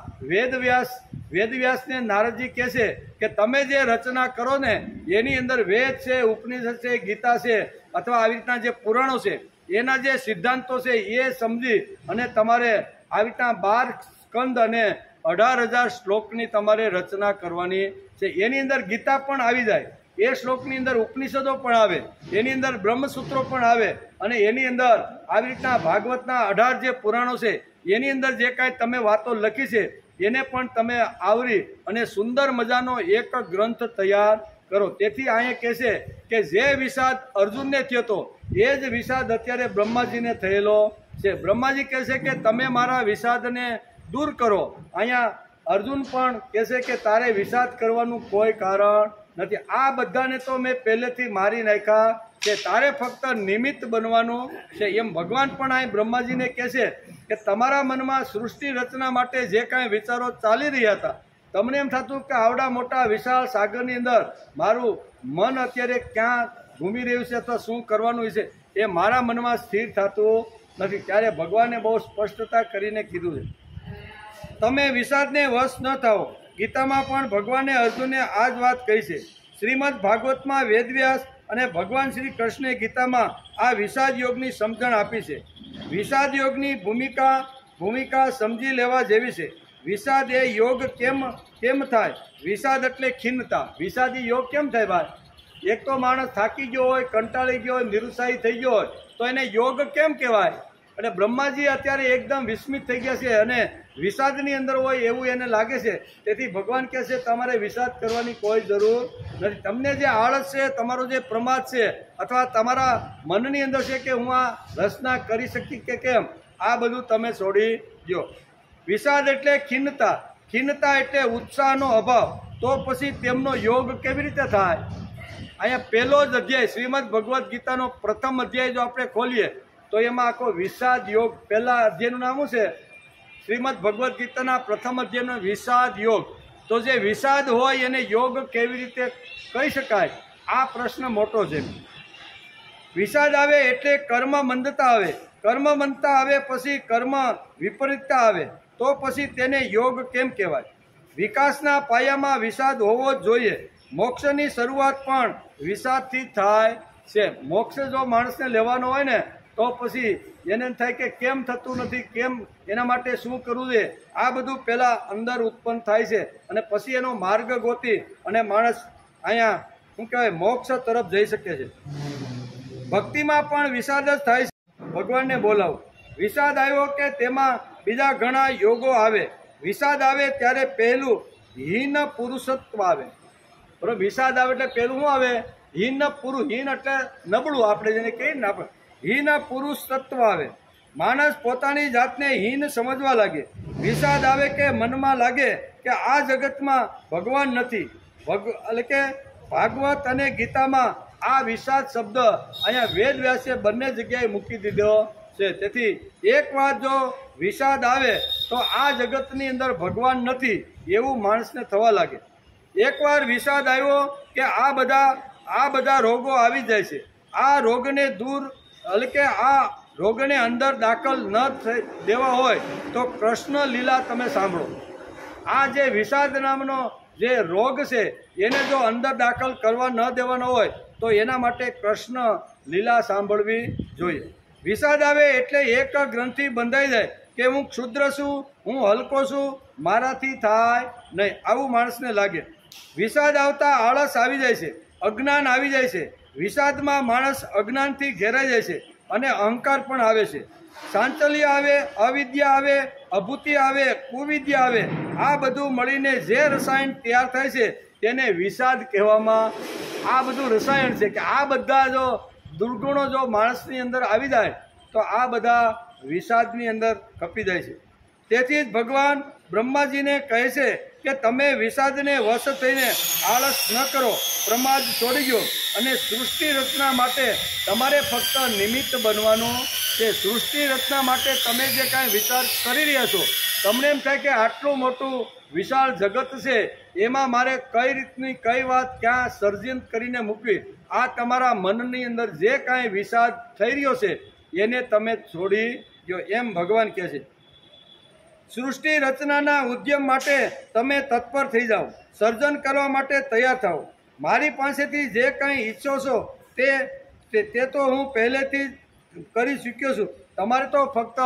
વેદવ્યાસને નારદજી કહે છે કે તમે જે રચના કરો ને એની અંદર વેદ છે, ઉપનિષદ છે, ગીતા છે અથવા આવી રીતના જે પુરાણો છે એના જે સિદ્ધાંતો છે એ સમજી અને તમારે આવી રીતના 12 સ્કંદ અને 18,000 શ્લોકની તમારે રચના કરવાની છે. એની અંદર ગીતા પણ આવી જાય, એ શ્લોકની અંદર ઉપનિષદો પણ આવે, એની અંદર બ્રહ્મસૂત્રો પણ આવે અને એની અંદર આવી રીતના ભાગવતના 18 જે પુરાણો છે એની અંદર જે કાંઈ તમે વાતો લખી છે એને પણ તમે આવરી અને સુંદર મજાનો એક ગ્રંથ તૈયાર કરો. તેથી અહીંયા કહે છે કે જે વિષાદ અર્જુનને થયો હતો એ જ વિષાદ અત્યારે બ્રહ્માજીને થયેલો છે. બ્રહ્માજી કહે છે કે તમે મારા વિષાદને દૂર કરો. અહીંયા અર્જુન પણ કહે છે કે તારે વિષાદ કરવાનું કોઈ કારણ નથી. આ બધાને તો મેં પહેલેથી મારી નાખ્યા છે. તારે ફક્ત નિમિત્ત બનવાનું છે. એમ ભગવાન પણ અહીં બ્રહ્માજીને કહે છે કે તમારા મનમાં સૃષ્ટિ રચના માટે જે કાંઈ વિચારો ચાલી રહ્યા હતા, તમને એમ થતું કે આવડા મોટા વિશાળ સાગરની અંદર મારું મન અત્યારે ક્યાં ઘૂમી રહ્યું છે અથવા શું કરવાનું છે એ મારા મનમાં સ્થિર થતું નથી. ત્યારે ભગવાને બહુ સ્પષ્ટતા કરીને કીધું છે તમે વિષાદને વશ ન થાઓ. ગીતામાં પણ ભગવાને અર્જુનને આ જ વાત કહી છે. શ્રીમદ ભાગવતમાં વેદવ્યાસ અને ભગવાન શ્રી કૃષ્ણે ગીતામાં આ વિષાદ યોગની સમજણ આપી છે. વિષાદ યોગની ભૂમિકા સમજી લેવા જેવી છે. વિષાદ એ યોગ કેમ થાય? વિષાદ એટલે ખિન્નતા. વિષાદી યોગ કેમ થાય ભાઈ? એક તો માણસ થાકી ગયો હોય, કંટાળી ગયો હોય, નિરુત્સાહી થઈ ગયો હોય તો એને યોગ કેમ કહેવાય? અને બ્રહ્માજી અત્યારે એકદમ વિસ્મિત થઈ ગયા છે અને વિષાદની અંદર હોય એવું એને લાગે છે. તેથી ભગવાન કહે છે તમારે વિષાદ કરવાની કોઈ જરૂર નથી. તમને જે આળસ છે, તમારો જે પ્રમાદ છે અથવા તમારા મનની અંદર છે કે હું આ રચના કરી શકી કે કેમ, આ બધું તમે છોડી દો. વિષાદ એટલે ખિન્નતા. ખિન્નતા એટલે ઉત્સાહનો અભાવ. તો પછી તેમનો યોગ કેવી રીતે થાય? અહીંયા પહેલો જ અધ્યાય શ્રીમદ ભગવદ્ ગીતાનો પ્રથમ અધ્યાય જો આપણે ખોલીએ તો એમાં આખો વિષાદ યોગ, પહેલા અધ્યાયનું નામ શું છે? શ્રીમદ ભગવદ્ ગીતાના પ્રથમ અધ્યાયનો વિષાદ યોગ. તો જે વિષાદ હોય એને યોગ કેવી રીતે કહી શકાય? આ પ્રશ્ન મોટો છે. વિષાદ આવે એટલે કર્મ મંદતા આવે. કર્મ મંદતા આવે પછી કર્મ વિપરીતતા આવે. તો પછી તેને યોગ કેમ કહેવાય? વિકાસના પાયામાં વિષાદ હોવો જ જોઈએ. મોક્ષની શરૂઆત પણ વિષાદથી થાય છે. મોક્ષ જો માણસને લેવાનો હોય ને તો પછી એને થાય કે કેમ થતું નથી, કેમ, એના માટે શું કરવું છે, આ બધું પહેલાં અંદર ઉત્પન્ન થાય છે અને પછી એનો માર્ગ ગોતી અને માણસ અહીંયા શું કહેવાય મોક્ષ તરફ જઈ શકે છે. ભક્તિમાં પણ વિષાદ જ થાય છે. ભગવાનને બોલાવો, વિષાદ આવ્યો કે તેમાં બીજા ઘણા યોગો આવે. વિષાદ આવે ત્યારે પહેલું હીન પુરુષત્વ આવે. બરોબર, વિષાદ આવે એટલે પહેલું શું આવે? હીન પુરુષ. હીન એટલે નબળું, આપણે જેને કહીએ ને આપણે હીન પુરુષ તત્વ આવે. માણસ પોતાની જાતને હીન સમજવા લાગે. વિષાદ આવે કે મનમાં લાગે કે આ જગતમાં ભગવાન નથી. એટલે કે ભાગવત અને ગીતામાં આ વિષાદ શબ્દ અહીંયા વેદ વ્યાસે બંને જગ્યાએ મૂકી દીધો છે. તેથી એક વાત જો વિષાદ આવે તો આ જગતની અંદર ભગવાન નથી એવું માણસને થવા લાગે. એકવાર વિષાદ આવ્યો કે આ બધા રોગો આવી જાય છે. આ રોગને દૂર એટલે કે આ રોગને અંદર દાખલ ન દેવા હોય તો કૃષ્ણ લીલા તમે સાંભળો. આ જે વિષાદ નામનો જે રોગ છે એને જો અંદર દાખલ કરવા ન દેવાનો હોય તો એના માટે કૃષ્ણ લીલા સાંભળવી જોઈએ. વિષાદ આવે એટલે એક ગ્રંથિ બંધાઈ જાય કે હું ક્ષુદ્ર છું, હું હલકો છું, મારાથી થાય નહીં, આવું માણસને લાગે. વિષાદ આવતા આળસ આવી જાય છે, અજ્ઞાન આવી જાય છે. વિષાદમાં માણસ અજ્ઞાનથી ઘેરાઈ જાય છે અને અહંકાર પણ આવે છે. ચાંચલ્ય આવે, અવિદ્યા આવે, અભૂતિ આવે, કુવિદ્યા આવે. આ બધું મળીને જે રસાયણ તૈયાર થાય છે તેને વિષાદ કહેવામાં. આ બધું રસાયણ છે કે આ બધા જો દુર્ગુણો જો માણસની અંદર આવી જાય તો આ બધા વિષાદની અંદર કપી જાય છે. તેથી જ ભગવાન બ્રહ્માજીને કહે છે કે તમે વિષાદને વશ થઈને આળસ ન કરો, પ્રમાદ છોડી ગયો અને સૃષ્ટિ રચના માટે તમારે ફક્ત નિમિત્ત બનવાનું છે. સૃષ્ટિ રચના માટે તમે જે કાંઈ વિચાર કરી રહ્યા છો, તમને એમ થાય કે આટલું મોટું વિશાળ જગત છે, એમાં મારે કઈ રીતની કઈ વાત ક્યાં સર્જન કરીને મૂકવી, આ તમારા મનની અંદર જે કાંઈ વિષાદ થઈ રહ્યો છે એને તમે છોડી દો એમ ભગવાન કહે છે. સૃષ્ટિ રચનાના ઉદ્યમ માટે તમે તત્પર થઈ જાઓ, સર્જન કરવા માટે તૈયાર થાઓ. મારી પાસેથી જે કાંઈ ઈચ્છો છો તે તો હું પહેલેથી જ કરી ચૂક્યો છું. તમારે તો ફક્ત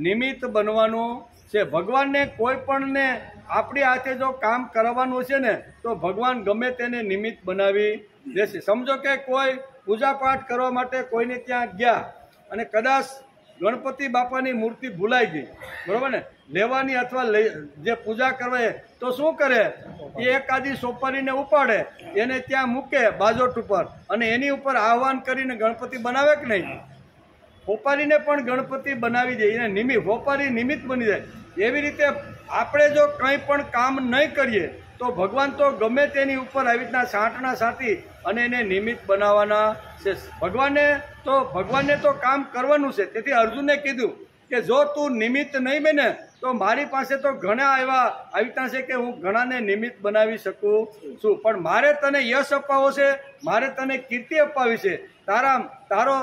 નિમિત્ત બનવાનું છે. ભગવાનને કોઈ પણને આપણી હાથે જો કામ કરવાનું છે ને તો ભગવાન ગમે તેને નિમિત્ત બનાવી દેશે. સમજો કે કોઈ પૂજાપાઠ કરવા માટે કોઈને ત્યાં ગયા અને કદાચ ગણપતિ બાપાની મૂર્તિ ભૂલાઈ ગઈ, બરાબર ને, લેવાની અથવા જે પૂજા કરવા તો શું કરે? એ એકાદી સોપારીને ઉપાડે, એને ત્યાં મૂકે બાજોટ ઉપર અને એની ઉપર આહવાન કરીને ગણપતિ બનાવે કે નહીં? સોપારીને પણ ગણપતિ બનાવી દે, એને સોપારી નિમિત્ત બની જાય. એવી રીતે આપણે જો કંઈ પણ કામ નહીં કરીએ તો ભગવાન તો ગમે તેની ઉપર આવી રીતના સાંટણા સાંટી અને એને નિમિત્ત બનાવવાના છે. ભગવાનને તો કામ કરવાનું છે. તેથી અર્જુને કીધું કે જો તું નિમિત્ત નહીં બને તો મારી પાસે તો ઘણા એવા આવી રીતના છે કે હું ઘણાને નિમિત્ત બનાવી શકું છું, પણ મારે તને યશ અપાવવો છે, મારે તને કીર્તિ અપાવી છે, તારો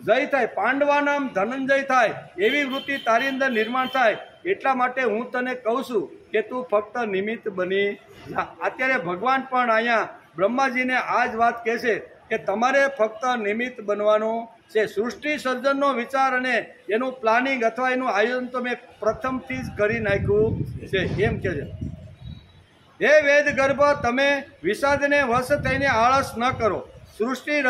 જય થાય, પાંડવાનામ ધનંજય થાય એવી વૃત્તિ તારી અંદર નિર્માણ થાય. એટલા માટે હું તને કહું છું કે તું ફક્ત નિમિત્ત બની જા. અત્યારે ભગવાન પણ અહીંયા બ્રહ્માજીને આ જ વાત કહે છે કે તમારે ફક્ત નિમિત્ત બનવાનું છે. સૃષ્ટિ સર્જનનો વિચાર અને એનું પ્લાનિંગ અથવા એનું આયોજન તો મેં પ્રથમથી જ કરી નાખ્યું છે એમ કહે છે. હે વેદ ગર્ભ, તમે વિષાદને વશ થઈને આળસ ન કરો. સૃષ્ટિ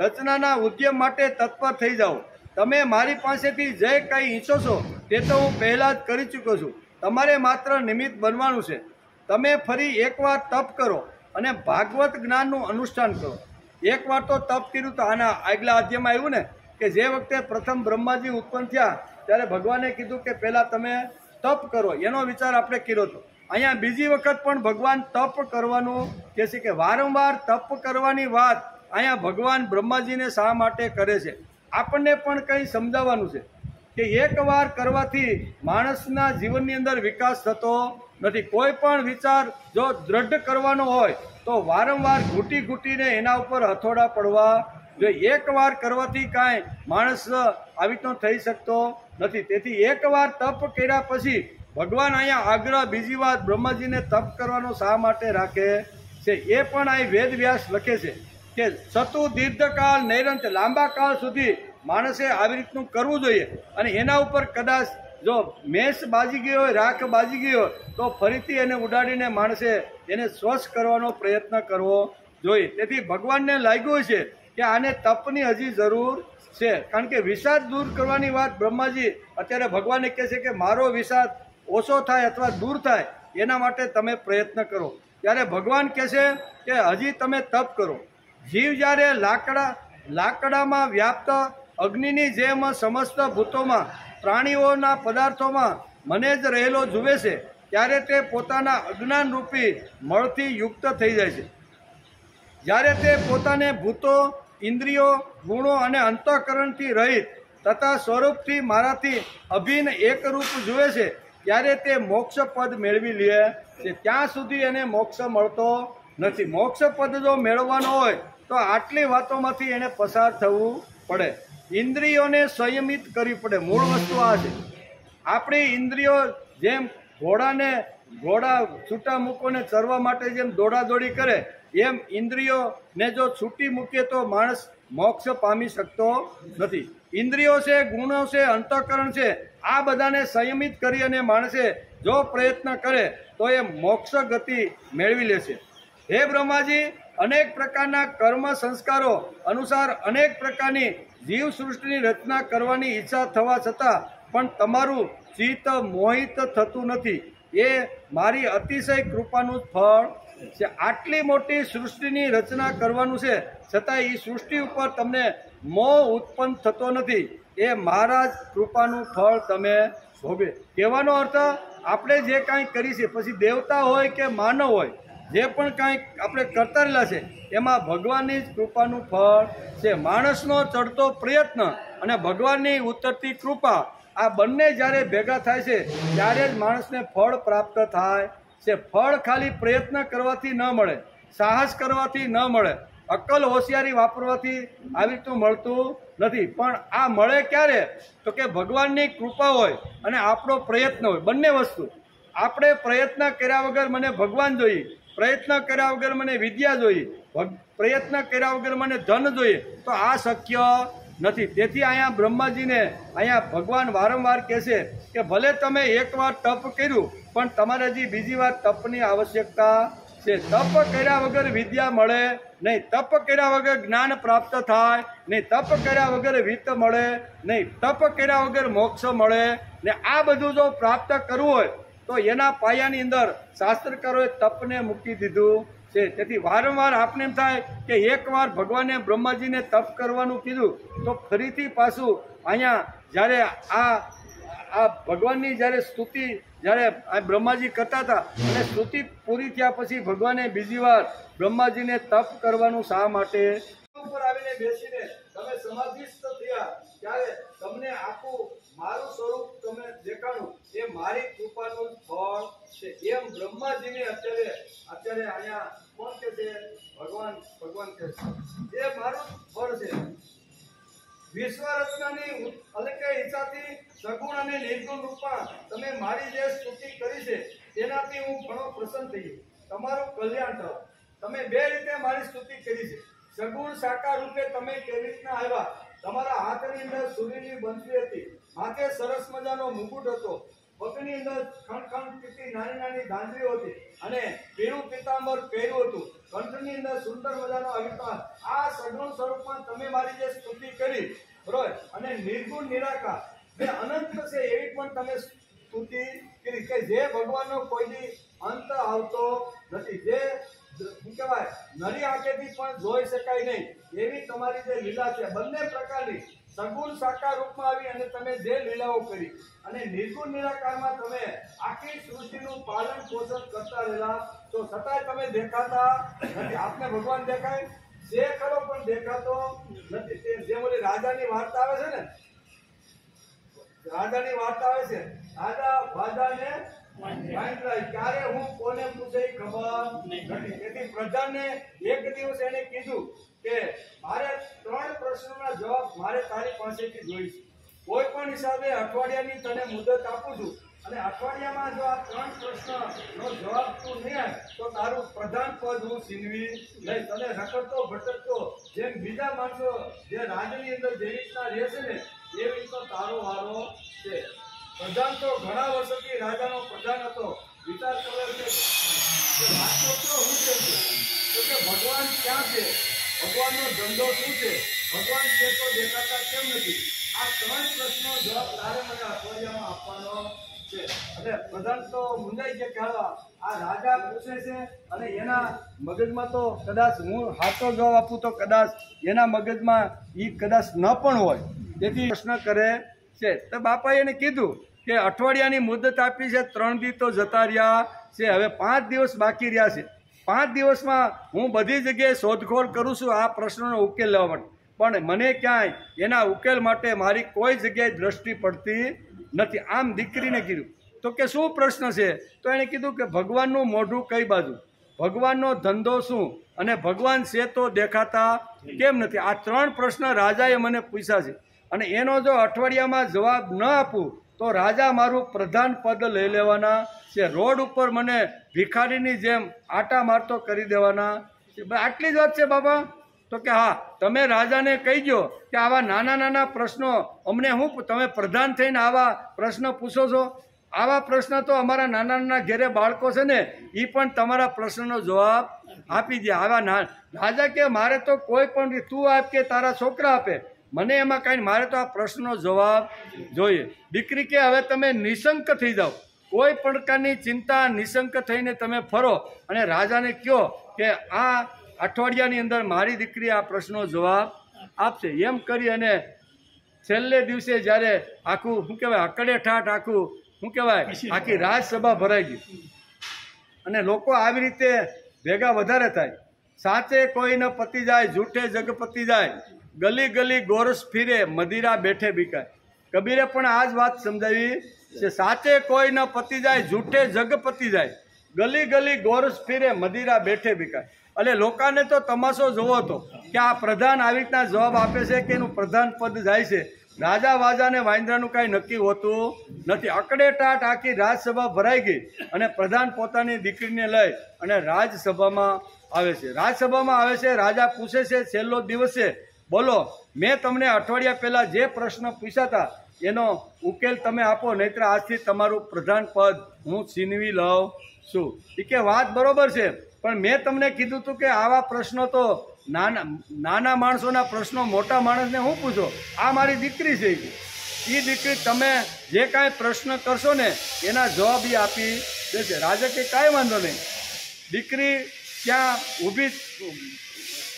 રચનાના ઉદ્યમ માટે તત્પર થઈ જાઓ. તમે મારી પાસેથી જે કંઈ ઈચ્છો છો તે તો હું પહેલાં જ કરી ચૂક્યો છું. તમારે માત્ર નિમિત્ત બનવાનું છે. તમે ફરી એકવાર તપ કરો અને ભાગવત જ્ઞાનનું અનુષ્ઠાન કરો. એકવાર તો તપ કર્યું તો આના આગલા અધ્યાયમાં આવ્યું ને કે જે વખતે પ્રથમ બ્રહ્માજી ઉત્પન્ન થયા ત્યારે ભગવાને કીધું કે પહેલાં તમે તપ કરો, એનો વિચાર આપણે કર્યો હતો. અહીંયા બીજી વખત પણ ભગવાન તપ કરવાનું કહે છે કે વારંવાર તપ કરવાની વાત અહીંયા ભગવાન બ્રહ્માજીને શા માટે કરે છે? આપણને પણ કંઈ સમજાવવાનું છે કે એકવાર કરવાથી માણસના જીવનની અંદર વિકાસ થતો નથી. કોઈ પણ વિચાર જો દ્રઢ કરવાનો હોય તો વારંવાર ઘૂંટીને એના ઉપર હથોડા પડવા જોઈએ. એકવાર કરવાથી કાંઈ માણસ આવી રીતનો થઈ શકતો નથી. તેથી એકવાર તપ કર્યા પછી ભગવાન અહીંયા આગ્રહ બીજી વાત બ્રહ્માજીને તપ કરવાનો શા માટે રાખે છે એ પણ અહીં વેદ વ્યાસ લખે છે કે સતુ દીર્ઘકાળ નૈરંત, લાંબા કાળ સુધી માણસે આવી રીતનું કરવું જોઈએ. અને એના ઉપર કદાચ જો મેષ બાજી ગયો હોય, રાખ બાજી ગયો હોય તો ફરીથી એને ઉડાડીને માણસે એને સ્વચ્છ કરવાનો પ્રયત્ન કરવો જોઈ. તેથી ભગવાનને લાગ્યું છે કે આને તપની હજી જરૂર છે, કારણ કે વિષાદ દૂર કરવાની વાત બ્રહ્માજી અત્યારે ભગવાનને કહે છે કે મારો વિષાદ ઓછો થાય અથવા દૂર થાય એના માટે તમે પ્રયત્ન કરો. ત્યારે ભગવાન કહે છે કે હજી તમે તપ કરો. જીવ જ્યારે લાકડામાં વ્યાપ્ત અગ્નિની જેમ સમસ્ત ભૂતોમાં પ્રાણીઓના પદાર્થોમાં મને જ રહેલો જુએ છે, ત્યારે તે પોતાના અજ્ઞાન રૂપી મળથી યુક્ત થઈ જાય છે. જ્યારે તે પોતાને ભૂતો, ઇન્દ્રિયો, ગુણો અને અંતઃકરણથી રહિત તથા સ્વરૂપથી મારાથી અભિન્ન એકરૂપ જુએ છે, ત્યારે તે મોક્ષ પદ મેળવી લે છે. ત્યાં સુધી એને મોક્ષ મળતો નથી. મોક્ષ પદ જો મેળવવાનો હોય તો આટલી વાતોમાંથી એને પસાર થવું પડે. ઇન્દ્રિયોને સંયમિત કરવી પડે. મૂળ વસ્તુ આ છે. આપણી ઇન્દ્રિયો જેમ ઘોડા છૂટા મૂકોને ચરવા માટે જેમ દોડાદોડી કરે એમ ઇન્દ્રિયોને જો છૂટી મૂકીએ તો માણસ મોક્ષ પામી શકતો નથી. ઇન્દ્રિયો છે, ગુણો છે, અંતઃકરણ છે, આ બધાને સંયમિત કરી અને માણસે જો પ્રયત્ન કરે તો એ મોક્ષ ગતિ મેળવી લેશે. હે બ્રહ્માજી, અનેક પ્રકારના કર્મ સંસ્કારો અનુસાર અનેક પ્રકારની જીવ સૃષ્ટિની રચના કરવાની ઈચ્છા થવા છતાં પણ તમારું ચિત્ત મોહિત થતું નથી. એ મારી અતિશય કૃપાનું જ ફળ છે. આટલી મોટી સૃષ્ટિની રચના કરવાનું છે છતાં એ સૃષ્ટિ ઉપર તમને મોહ ઉત્પન્ન થતો નથી. એ મારા જ કૃપાનું ફળ તમે ભોગે. કહેવાનો અર્થ આપણે જે કાંઈ કરી છે, પછી દેવતા હોય કે માનવ હોય, જે પણ કાંઈ આપણે કરતા રહેલા છે એમાં ભગવાનની જ કૃપાનું ફળ છે. માણસનો ચડતો પ્રયત્ન અને ભગવાનની ઉતરતી કૃપા, આ બંને જ્યારે ભેગા થાય છે ત્યારે જ માણસને ફળ પ્રાપ્ત થાય છે. ફળ ખાલી પ્રયત્ન કરવાથી ન મળે, સાહસ કરવાથી ન મળે, અક્કલ હોશિયારી વાપરવાથી આવી રીતનું મળતું નથી. પણ આ મળે ક્યારે? તો કે ભગવાનની કૃપા હોય અને આપણો પ્રયત્ન હોય. બંને વસ્તુ. આપણે પ્રયત્ન કર્યા વગર મને ભગવાન જોઈએ, પ્રયત્ન કર્યા વગર મને વિદ્યા જોઈએ, પ્રયત્ન કર્યા વગર મને ધન જોઈએ, તો આ શક્ય નથી. તેથી અહીંયા બ્રહ્માજીને અહીંયા ભગવાન વારંવાર કહે છે કે ભલે તમે એકવાર તપ કર્યું પણ તમારે હજી બીજી વાર તપની આવશ્યકતા છે. તપ કર્યા વગર વિદ્યા મળે નહીં, તપ કર્યા વગર જ્ઞાન પ્રાપ્ત થાય નહીં, તપ કર્યા વગર વિત્ત મળે નહીં, તપ કર્યા વગર મોક્ષ મળે ને. આ બધું જો પ્રાપ્ત કરવું હોય તો એના પાયાની અંદર શાસ્ત્રકારોએ તપને મૂકી દીધું છે. તેથી વારંવાર આપણે એમ થાય કે એકવાર ભગવાને બ્રહ્માજીને તપ કરવાનું કીધું તો ફરીથી પાછું અહીંયા જ્યારે આ ભગવાનની જ્યારે સ્તુતિ જ્યારે આ બ્રહ્માજી કરતા હતા અને સ્તુતિ પૂરી થયા પછી ભગવાને બીજી વાર બ્રહ્માજીને તપ કરવાનું શા માટે ઉપર આવીને બેસીને તમે સમાધિસ્થ થયા ત્યારે તમને આખું મારું સ્વરૂપ તમે દેખાડું એ મારી કૃપાનું ફળ છે. એમ બ્રહ્માજીને અત્યારે અહીંયા કોણ કે છે? ભગવાન કે છે એ મારું ફળ છે. વિશ્વ રચનાની અલકે ઈચ્છાથી સગુણ અને નિર્ગુણ રૂપમાં તમે મારી જે સ્તુતિ કરી છે તેનાથી હું ઘણો પ્રસન્ન થઈ ગયો. તમારું કલ્યાણ થયું. તમે બે રીતે મારી સ્તુતિ કરી છે. સગુણ સાકાર રૂપે તમે કેવી રીતના આવ્યા? તમારા હાથની અંદર સૂર્યની બંસરી હતી, માથે સરસ મજાનો મુકુટ હતો, પગની અંદર ખણખણ પીતી નાની નાની ધાંધરીઓ હતી અને પીળું પીતાંબર પહેર્યું હતું, કંઠની અંદર સુંદર મજાનો અવિકાર. આ સગુણ સ્વરૂપમાં તમે મારી જે સ્તુતિ કરી, બરોબર, અને નિર્ગુણ નિરાકાર જે અનંત છે એવી પણ તમે સ્તુતિ કરી કે જે ભગવાનનો કોઈ અંત આવતો નથી, જે શું કહેવાય નરી આંખેથી પણ જોઈ શકાય નહીં એવી તમારી જે લીલા છે. બંને પ્રકારની સગુણ સાકાર રૂપમાં આવી અને તમે જે લીલાઓ કરી અને નિર્ગુણ નિરાકારમાં તમે આખી સૃષ્ટિનું પાલન પોષણ કરતા રહેલા તો છતાંય તમે દેખાતા નથી. આપને ભગવાન દેખાય છે ખરો પણ દેખાતો નથી. જેમ ઓલી રાજાની વાર્તા આવે છે ને, રાજાની વાર્તા આવે છે, રાજા વાજાને ક્યારે હું કોને પૂછે ખબર નથી. તેથી પ્રજાને એક દિવસ એને કીધું કે મારે 3 પ્રશ્નોના જવાબ મારે તારી પાસેથી જોઈશે. કોઈ પણ હિસાબે અઠવાડિયાની તને મુદત આપું છું અને અઠવાડિયામાં જો આ 3 પ્રશ્નનો જવાબ તું નહીં આવે તો તારું પ્રધાન પદ હું છીનવી લઈશ. તને રખડતો ભટકતો જેમ બીજા માણસો જે રાજની અંદર જે રીતના રહે છે ને એ રીતનો તારો વારો છે. પ્રધાન તો ઘણા વર્ષોથી રાજાનો પ્રધાન હતો. વિચાર કર્યો કે વાંચો તો હું છે તો કે ભગવાન ક્યાં છે, ભગવાનનો ધંધો શું છે, ભગવાન છે તો દેખાતા કેમ નથી? આ 3 પ્રશ્નો જવાબ તારે મને અઠવાડિયામાં આપવાનો છે. એટલે પ્રધાન તો મુંજાઈ ગયા કે હાલો આ રાજા પૂછે છે અને એના મગજમાં તો કદાચ હું સાચો જવાબ આપું તો કદાચ એના મગજમાં એ કદાચ ન પણ હોય, તેથી પ્રશ્ન કરે છે. તો બાપાએ એને કીધું કે અઠવાડિયાની મુદત આપી છે, 3 દી તો જતા રહ્યા છે, હવે 5 દિવસ બાકી રહ્યા છે. 5 દિવસમાં હું બધી જગ્યાએ શોધખોળ કરું છું આ પ્રશ્નનો ઉકેલ લેવા માટે, પણ મને ક્યાંય એના ઉકેલ માટે મારી કોઈ જગ્યાએ દ્રષ્ટિ પડતી નથી. આમ દીકરીને કીધું તો કે શું પ્રશ્ન છે? તો એણે કીધું કે ભગવાનનું મોઢું કઈ બાજુ, ભગવાનનો ધંધો શું, અને ભગવાન છે તો દેખાતા કેમ નથી? આ 3 પ્રશ્ન રાજાએ મને પૂછ્યા છે, અને એનો જો અઠવાડિયામાં જવાબ ન આપું તો રાજા મારું પ્રધાન પદ લઈ લેવાના છે, રોડ ઉપર મને ભિખારીની જેમ આટા મારતો કરી દેવાના છે. આટલી જ વાત છે બાબા? તો કે હા, તમે રાજાને કહી દો કે આવા નાના નાના પ્રશ્નો અમને હું, તમે પ્રધાન થઈને આવા પ્રશ્ન પૂછો છો? આવા પ્રશ્ન તો અમારા નાના નાના ઘેરે બાળકો છે ને એ પણ તમારા પ્રશ્નનો જવાબ આપી દે. આવા રાજા કે મારે તો કોઈ પણ તું આપ કે તારા છોકરા આપે, મને એમાં કાંઈ, મારે તો આ પ્રશ્નનો જવાબ જોઈએ. દીકરી કે હવે તમે નિશંક થઈ જાઓ, કોઈ પ્રકારની ચિંતા નિશંક થઈને તમે ફરો અને રાજાને કહો કે આ અઠવાડિયાની અંદર મારી દીકરી આ પ્રશ્નનો જવાબ આપશે. એમ કરી અને છેલ્લે દિવસે જ્યારે આખું શું કહેવાય અકડે ઠાઠ આખું શું કહેવાય આખી રાજસભા ભરાઈ ગઈ અને લોકો આવી રીતે ભેગા વધારે થાય. સાચે કોઈ ન પતી જાય, જૂઠે જગ પતી જાય, ગલી ગલી ગોરસ ફીરે, મદિરા બેઠે બીકાય. કબીરે પણ આ જ વાત સમજાવી છે. સાચે કોઈ ન પતી જાય, જૂઠે જગ પતી જાય, ગલી ગલી ગોરસ ફીરે, મદિરા બેઠે બીકાય. એટલે લોકોને તો તમાશો જોવો હતો કે આ પ્રધાન આવી રીતના જવાબ આપે છે કે એનું પ્રધાન પદ જાય છે. રાજા વાજાને વાંદરાનું કાંઈ નક્કી હોતું નથી. અકડે ટાટ આખી રાજસભા ભરાઈ ગઈ અને પ્રધાન પોતાની દીકરીને લઈ અને રાજસભામાં આવે છે. રાજસભામાં આવે છે, રાજા પૂછે છે છેલ્લો દિવસ છે, બોલો મેં તમને અઠવાડિયા પહેલાં જે પ્રશ્ન પૂછ્યા હતા એનો ઉકેલ તમે આપો, નહીંતર આજથી તમારું પ્રધાન પદ હું છીનવી લઉં છું. એ કે વાત બરોબર છે, પણ મેં તમને કીધું હતું કે આવા પ્રશ્નો તો નાના માણસોના પ્રશ્નો મોટા માણસને હું પૂછો? આ મારી દીકરી છે, એ દીકરી તમે જે કાંઈ પ્રશ્ન કરશો ને એના જવાબ એ આપી દેશે. રાજા કે કાંઈ વાંધો નહીં. દીકરી ત્યાં ઊભી,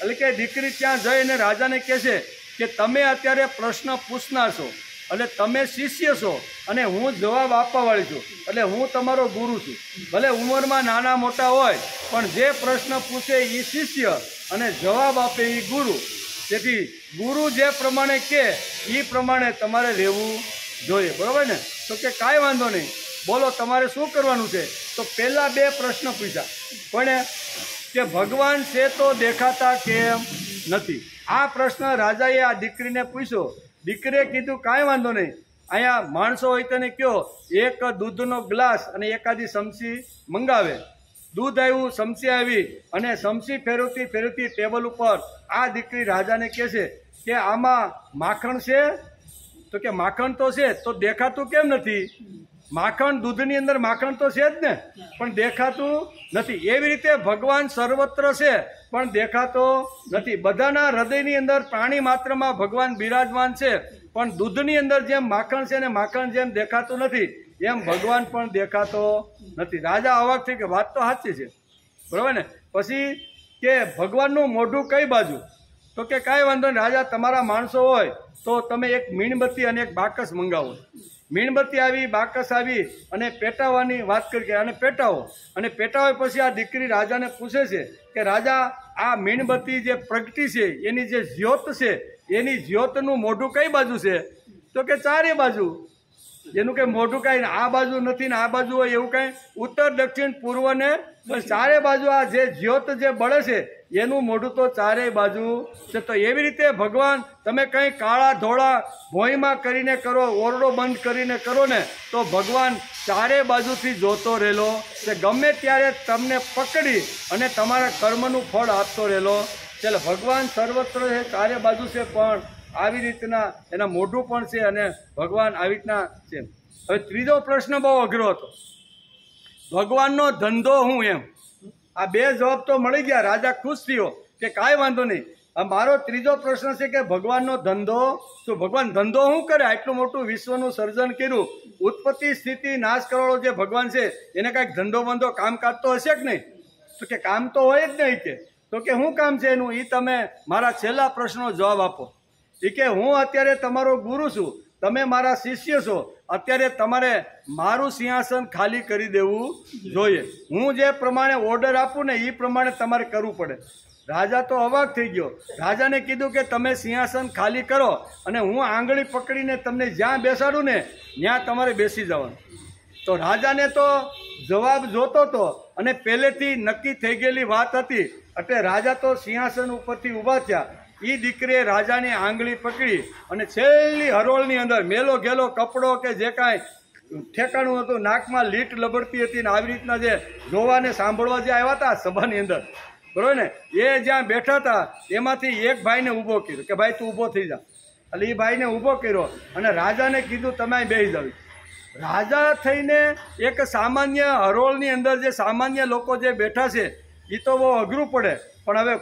એટલે કે દીકરી ત્યાં જઈને રાજાને કહે છે કે તમે અત્યારે પ્રશ્ન પૂછનાર છો, એટલે તમે શિષ્ય છો અને હું જવાબ આપવાવાળી છું, એટલે હું તમારો ગુરુ છું. ભલે ઉંમરમાં નાના મોટા હોય પણ જે પ્રશ્ન પૂછે એ શિષ્ય અને જવાબ આપે એ ગુરુ. તેથી ગુરુ જે પ્રમાણે કહે એ પ્રમાણે તમારે રહેવું જોઈએ, બરાબર ને? તો કે કાંઈ વાંધો નહીં, બોલો તમારે શું કરવાનું છે? તો પહેલા 2 પ્રશ્ન પૂછ્યા, પણ કે ભગવાન છે તો દેખાતા કેમ નથી? આ પ્રશ્ન રાજાએ આ દીકરીને પૂછ્યો. દીકરીએ કીધું કાંઈ વાંધો નહીં, અહીંયા માણસો હોય તને કહો એક દૂધનો ગ્લાસ અને એકાદી સમસી મંગાવે. દૂધ આવ્યું, સમસી આવી અને સમસી ફેરવતી ફેરવતી ટેબલ ઉપર આ દીકરી રાજાને કહે છે કે આમાં માખણ છે? તો કે માખણ તો છે, તો દેખાતું કેમ નથી? માખણ, દૂધની અંદર માખણ તો છે જ ને, પણ દેખાતું નથી. એવી રીતે ભગવાન સર્વત્ર છે પણ દેખાતો નથી. બધાના હૃદયની અંદર પ્રાણી માત્રમાં ભગવાન બિરાજમાન છે, પણ દૂધની અંદર જેમ માખણ છે ને માખણ જેમ દેખાતું નથી એમ ભગવાન પણ દેખાતો નથી. રાજા અવાક થઈ કે વાત તો સાચી છે, બરાબર ને? પછી કે ભગવાનનું મોઢું કઈ બાજુ? તો કે કાંઈ વાંધો નહીં, રાજા તમારા માણસો હોય તો તમે એક મીણબત્તી અને એક બાકસ મંગાવો. મીણબત્તી આવી, બાકસ આવી અને પેટાવાની વાત કરી અને પેટાવો. અને પેટાવ્યા પછી આ દીકરી રાજાને પૂછે છે કે રાજા આ મીણબત્તી જે પ્રગટી છે એની જે જ્યોત છે એની જ્યોતનું મોઢું કઈ બાજુ છે? તો કે ચારે બાજુ. એનું કંઈ મોઢું કાંઈ આ બાજુ નથી ને આ બાજુ હોય એવું કાંઈ, ઉત્તર દક્ષિણ પૂર્વ ને ચારે બાજુ આ જે જ્યોત જે બળે છે એનું મોઢું તો ચારેય બાજુ છે. તો એવી રીતે ભગવાન તમે કંઈ કાળા ધોળા ભોંયમાં કરીને કરો, ઓરડો બંધ કરીને કરો ને તો ભગવાન ચારે બાજુથી જોતો રહેલો છે. ગમે ત્યારે તમને પકડી અને તમારા કર્મનું ફળ આપતો રહેલો. ચાલો, ભગવાન સર્વત્ર છે, ચારે બાજુ છે, પણ આવી રીતના એના મોઢું પણ છે અને ભગવાન આવી રીતના છે. હવે ત્રીજો પ્રશ્ન બહુ અઘરો હતો, ભગવાનનો ધંધો હું? એમ આ બે જવાબ તો મળી ગયા. રાજા ખુશ થયો કે કાંઈ વાંધો નહીં. મારો ત્રીજો પ્રશ્ન છે કે ભગવાનનો ધંધો શું? ભગવાન ધંધો શું કરે? આટલું મોટું વિશ્વનું સર્જન કર્યું, ઉત્પત્તિ સ્થિતિ નાશ કરવાળો જે ભગવાન છે એને કાંઈક ધંધો બંધો કામકાજ તો હશે કે નહીં? તો કે કામ તો હોય જ નહીં. કે તો કે શું કામ છે એનું? એ તમે મારા છેલ્લા પ્રશ્નનો જવાબ આપો. એ કે હું અત્યારે તમારો ગુરુ છું, તમે મારા શિષ્ય છો, અત્યારે તમારે મારું સિંહાસન ખાલી કરી દેવું જોઈએ. હું જે પ્રમાણે ઓર્ડર આપું ને એ પ્રમાણે તમારે કરવું પડે. રાજા તો અવાક થઈ ગયો. રાજાને કીધું કે તમે સિંહાસન ખાલી કરો અને હું આંગળી પકડીને તમને જ્યાં બેસાડું ને ત્યાં તમારે બેસી જવાનું. તો રાજાને તો જવાબ જોતો હતો અને પહેલેથી નક્કી થઈ ગયેલી વાત હતી. એટલે રાજા તો સિંહાસન ઉપરથી ઊભા થયા. એ દીકરીએ રાજાની આંગળી પકડી અને છેલ્લી હરોળની અંદર મેલો ગેલો કપડો કે જે કાંઈ ઠેકાણું હતું, નાકમાં લીટ લબડતી હતી ને આવી રીતના જે જોવાને સાંભળવા જે આવ્યા હતા સભાની અંદર, બરોબર ને, એ જ્યાં બેઠા હતા એમાંથી એક ભાઈને ઊભો કર્યો કે ભાઈ તું ઊભો થઈ જા. એટલે એ ભાઈને ઊભો કર્યો અને રાજાને કીધું તમે બેસી જાવ. રાજા થઈને એક સામાન્ય હરોળની અંદર જે સામાન્ય લોકો જે બેઠા છે એ તો બહુ અઘરું પડે, પણ હવે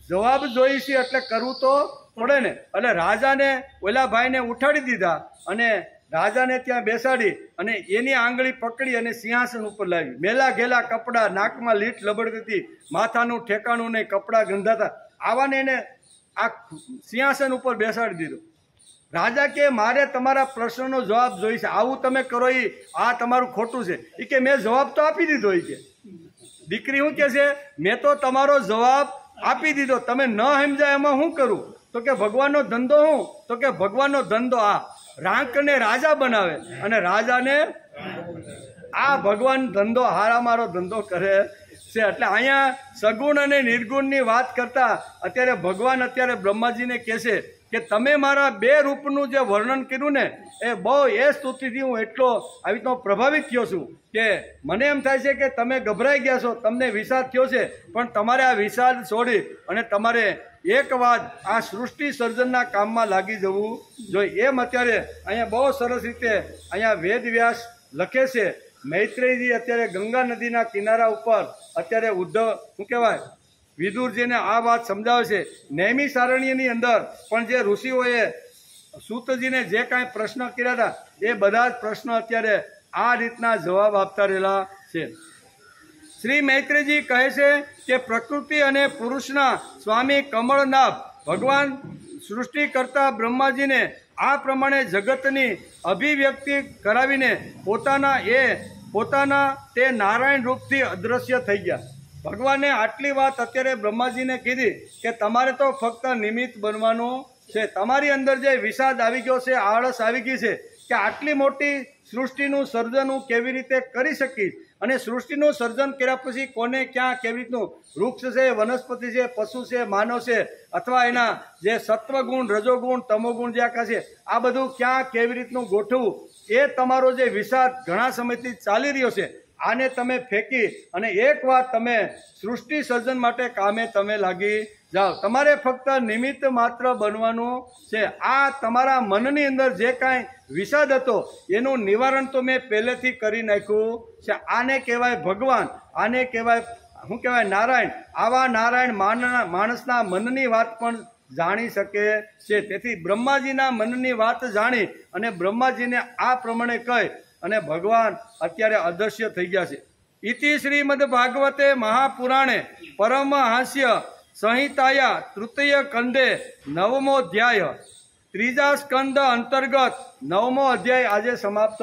જવાબ જોઈ છે એટલે કરવું તો પડે ને. એટલે રાજાને ઓલા ભાઈને ઉઠાડી દીધા અને રાજાને ત્યાં બેસાડી અને એની આંગળી પકડી અને સિંહાસન ઉપર લાવી. મેલા ઘેલા કપડાં, નાકમાં લીટ લબડતી હતી, માથાનું ઠેકાણું નહીં, કપડાં ગંધાતા, આવાને એને આ સિંહાસન ઉપર બેસાડી દીધો. રાજા કે મારે તમારા પ્રશ્નનો જવાબ જોઈશે, આવું તમે કરો એ આ તમારું ખોટું છે. એ કે મેં જવાબ તો આપી દીધો. એ કે દીકરી શું કે છે, મેં તો તમારો જવાબ આપી દીધો, તમે ન સમજાય એમાં શું કરું? તો કે ભગવાનનો ધંધો શું? તો કે ભગવાનનો ધંધો આ રાંકને રાજા બનાવે અને રાજાને આ ભગવાન ધંધો હારા મારો ધંધો કરે છે. એટલે અહીંયા સગુણ અને નિર્ગુણની વાત કરતા અત્યારે ભગવાન અત્યારે બ્રહ્માજીને કહે છે કે તમે મારા બે રૂપનું જે વર્ણન કર્યું ને એ બહુ એ સ્તુતિથી હું એટલો આવી રીતનો પ્રભાવિત થયો છું કે મને એમ થાય છે કે તમે ગભરાઈ ગયા છો, તમને વિષાદ થયો છે, પણ તમારે આ વિષાદ છોડી અને તમારે એક વાત આ સૃષ્ટિ સર્જનના કામમાં લાગી જવું જોઈએ. એમ અત્યારે અહીંયા બહુ સરસ રીતે અહીંયા વેદ વ્યાસ લખે છે. મૈત્રેયજી અત્યારે ગંગા નદીના કિનારા ઉપર અત્યારે ઉદ્ધવ શું કહેવાય વિદુરજીને આ વાત સમજાવે છે. નૈમી સારણ્યની અંદર પણ જે ઋષિઓએ સૂતજીને જે કાંઈ પ્રશ્ન કર્યા હતા એ બધા જ પ્રશ્નો અત્યારે આ રીતના જવાબ આપતા રહેલા છે. શ્રી મૈત્રેયજી કહે છે કે પ્રકૃતિ અને પુરુષના સ્વામી કમળનાભ ભગવાન સૃષ્ટિ કરતા બ્રહ્માજીને આ પ્રમાણે જગતની અભિવ્યક્તિ કરાવીને પોતાના તે નારાયણ રૂપથી અદૃશ્ય થઈ ગયા. ભગવાને આટલી વાત અત્યારે બ્રહ્માજીને કીધી કે તમારે તો ફક્ત નિમિત્ત બનવાનું છે. તમારી અંદર જે વિષાદ આવી ગયો છે, આળસ આવી ગઈ છે કે આટલી મોટી સૃષ્ટિનું સર્જન હું કેવી રીતે કરી શકીશ અને સૃષ્ટિનું સર્જન કર્યા પછી કોને ક્યાં કેવી રીતનું વૃક્ષ છે, વનસ્પતિ છે, પશુ છે, માનવ છે અથવા એના જે સત્વગુણ, રજોગુણ, તમોગુણ જે આખા છે આ બધું ક્યાં કેવી રીતનું ગોઠવવું એ તમારો જે વિષાદ ઘણા સમયથી ચાલી રહ્યો છે આને તમે ફેંકી અને એક વાર તમે સૃષ્ટિ સર્જન માટે કામે તમે લાગી જાઓ. તમારે ફક્ત નિમિત્ત માત્ર બનવાનું છે. આ તમારા મનની અંદર જે કાંઈ વિષાદ હતો એનું નિવારણ તો મેં પહેલેથી કરી નાખ્યું છે. આને કહેવાય ભગવાન, આને કહેવાય શું કહેવાય નારાયણ. આવા નારાયણ માણસના મનની વાત પણ જાણી શકે છે. તેથી બ્રહ્માજીના મનની વાત જાણી અને બ્રહ્માજીને આ પ્રમાણે કહી અને ભગવાન અત્યારે અદૃશ્ય થઈ ગયા છે. ઇતિ શ્રીમદ ભાગવતે મહાપુરાણે પરમહાસ્ય સંહિતાયા તૃતીય કંદે નવમો અધ્યાય, ત્રીજા સ્કંદ અંતર્ગત નવમો અધ્યાય આજે સમાપ્ત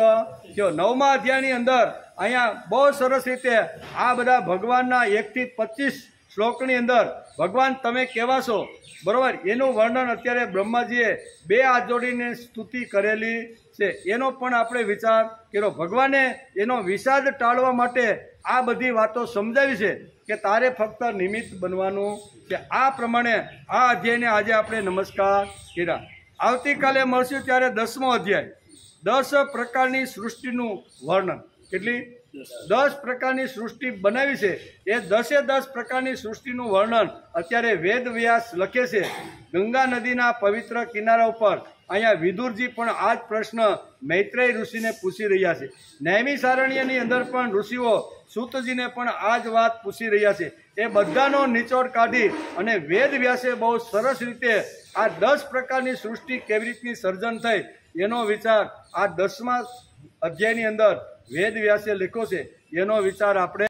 થયો. નવમા અધ્યાયની અંદર અહીંયા બહુ સરસ રીતે આ બધા ભગવાનના 1 થી 25 શ્લોકની અંદર ભગવાન તમે કેવા છો બરોબર એનું વર્ણન અત્યારે બ્રહ્માજીએ 2 હાથ જોડીને સ્તુતિ કરેલી છે. એનો પણ આપણે વિચાર કર્યો. ભગવાને એનો વિષાદ ટાળવા માટે આ બધી વાતો સમજાવી છે કે તારે ફક્ત નિમિત્ત બનવાનું છે. આ પ્રમાણે આ અધ્યાયને આજે આપણે નમસ્કાર કર્યા. આવતીકાલે મળશું ત્યારે 10મો અધ્યાય, 10 પ્રકારની સૃષ્ટિનું વર્ણન. કેટલી 10 પ્રકારની સૃષ્ટિ બનાવી છે. એ 10 પ્રકારની સૃષ્ટિનું વર્ણન અત્યારે વેદ વ્યાસ લખે છે. ગંગા નદીના પવિત્ર કિનારા ઉપર અહીંયા વિદુરજી પણ આ જ પ્રશ્ન મૈત્રેય ઋષિને પૂછી રહ્યા છે. નૈમિષારણ્યની અંદર પણ ઋષિઓ સૂતજીને પણ આ જ વાત પૂછી રહ્યા છે. એ બધાનો નિચોડ કાઢી અને વેદ વ્યાસે બહુ સરસ રીતે આ 10 પ્રકારની સૃષ્ટિ કેવી રીતની સર્જન થઈ એનો વિચાર આ 10મા અધ્યાયની અંદર વેદ વ્યાસે લખ્યો છે. એનો વિચાર આપણે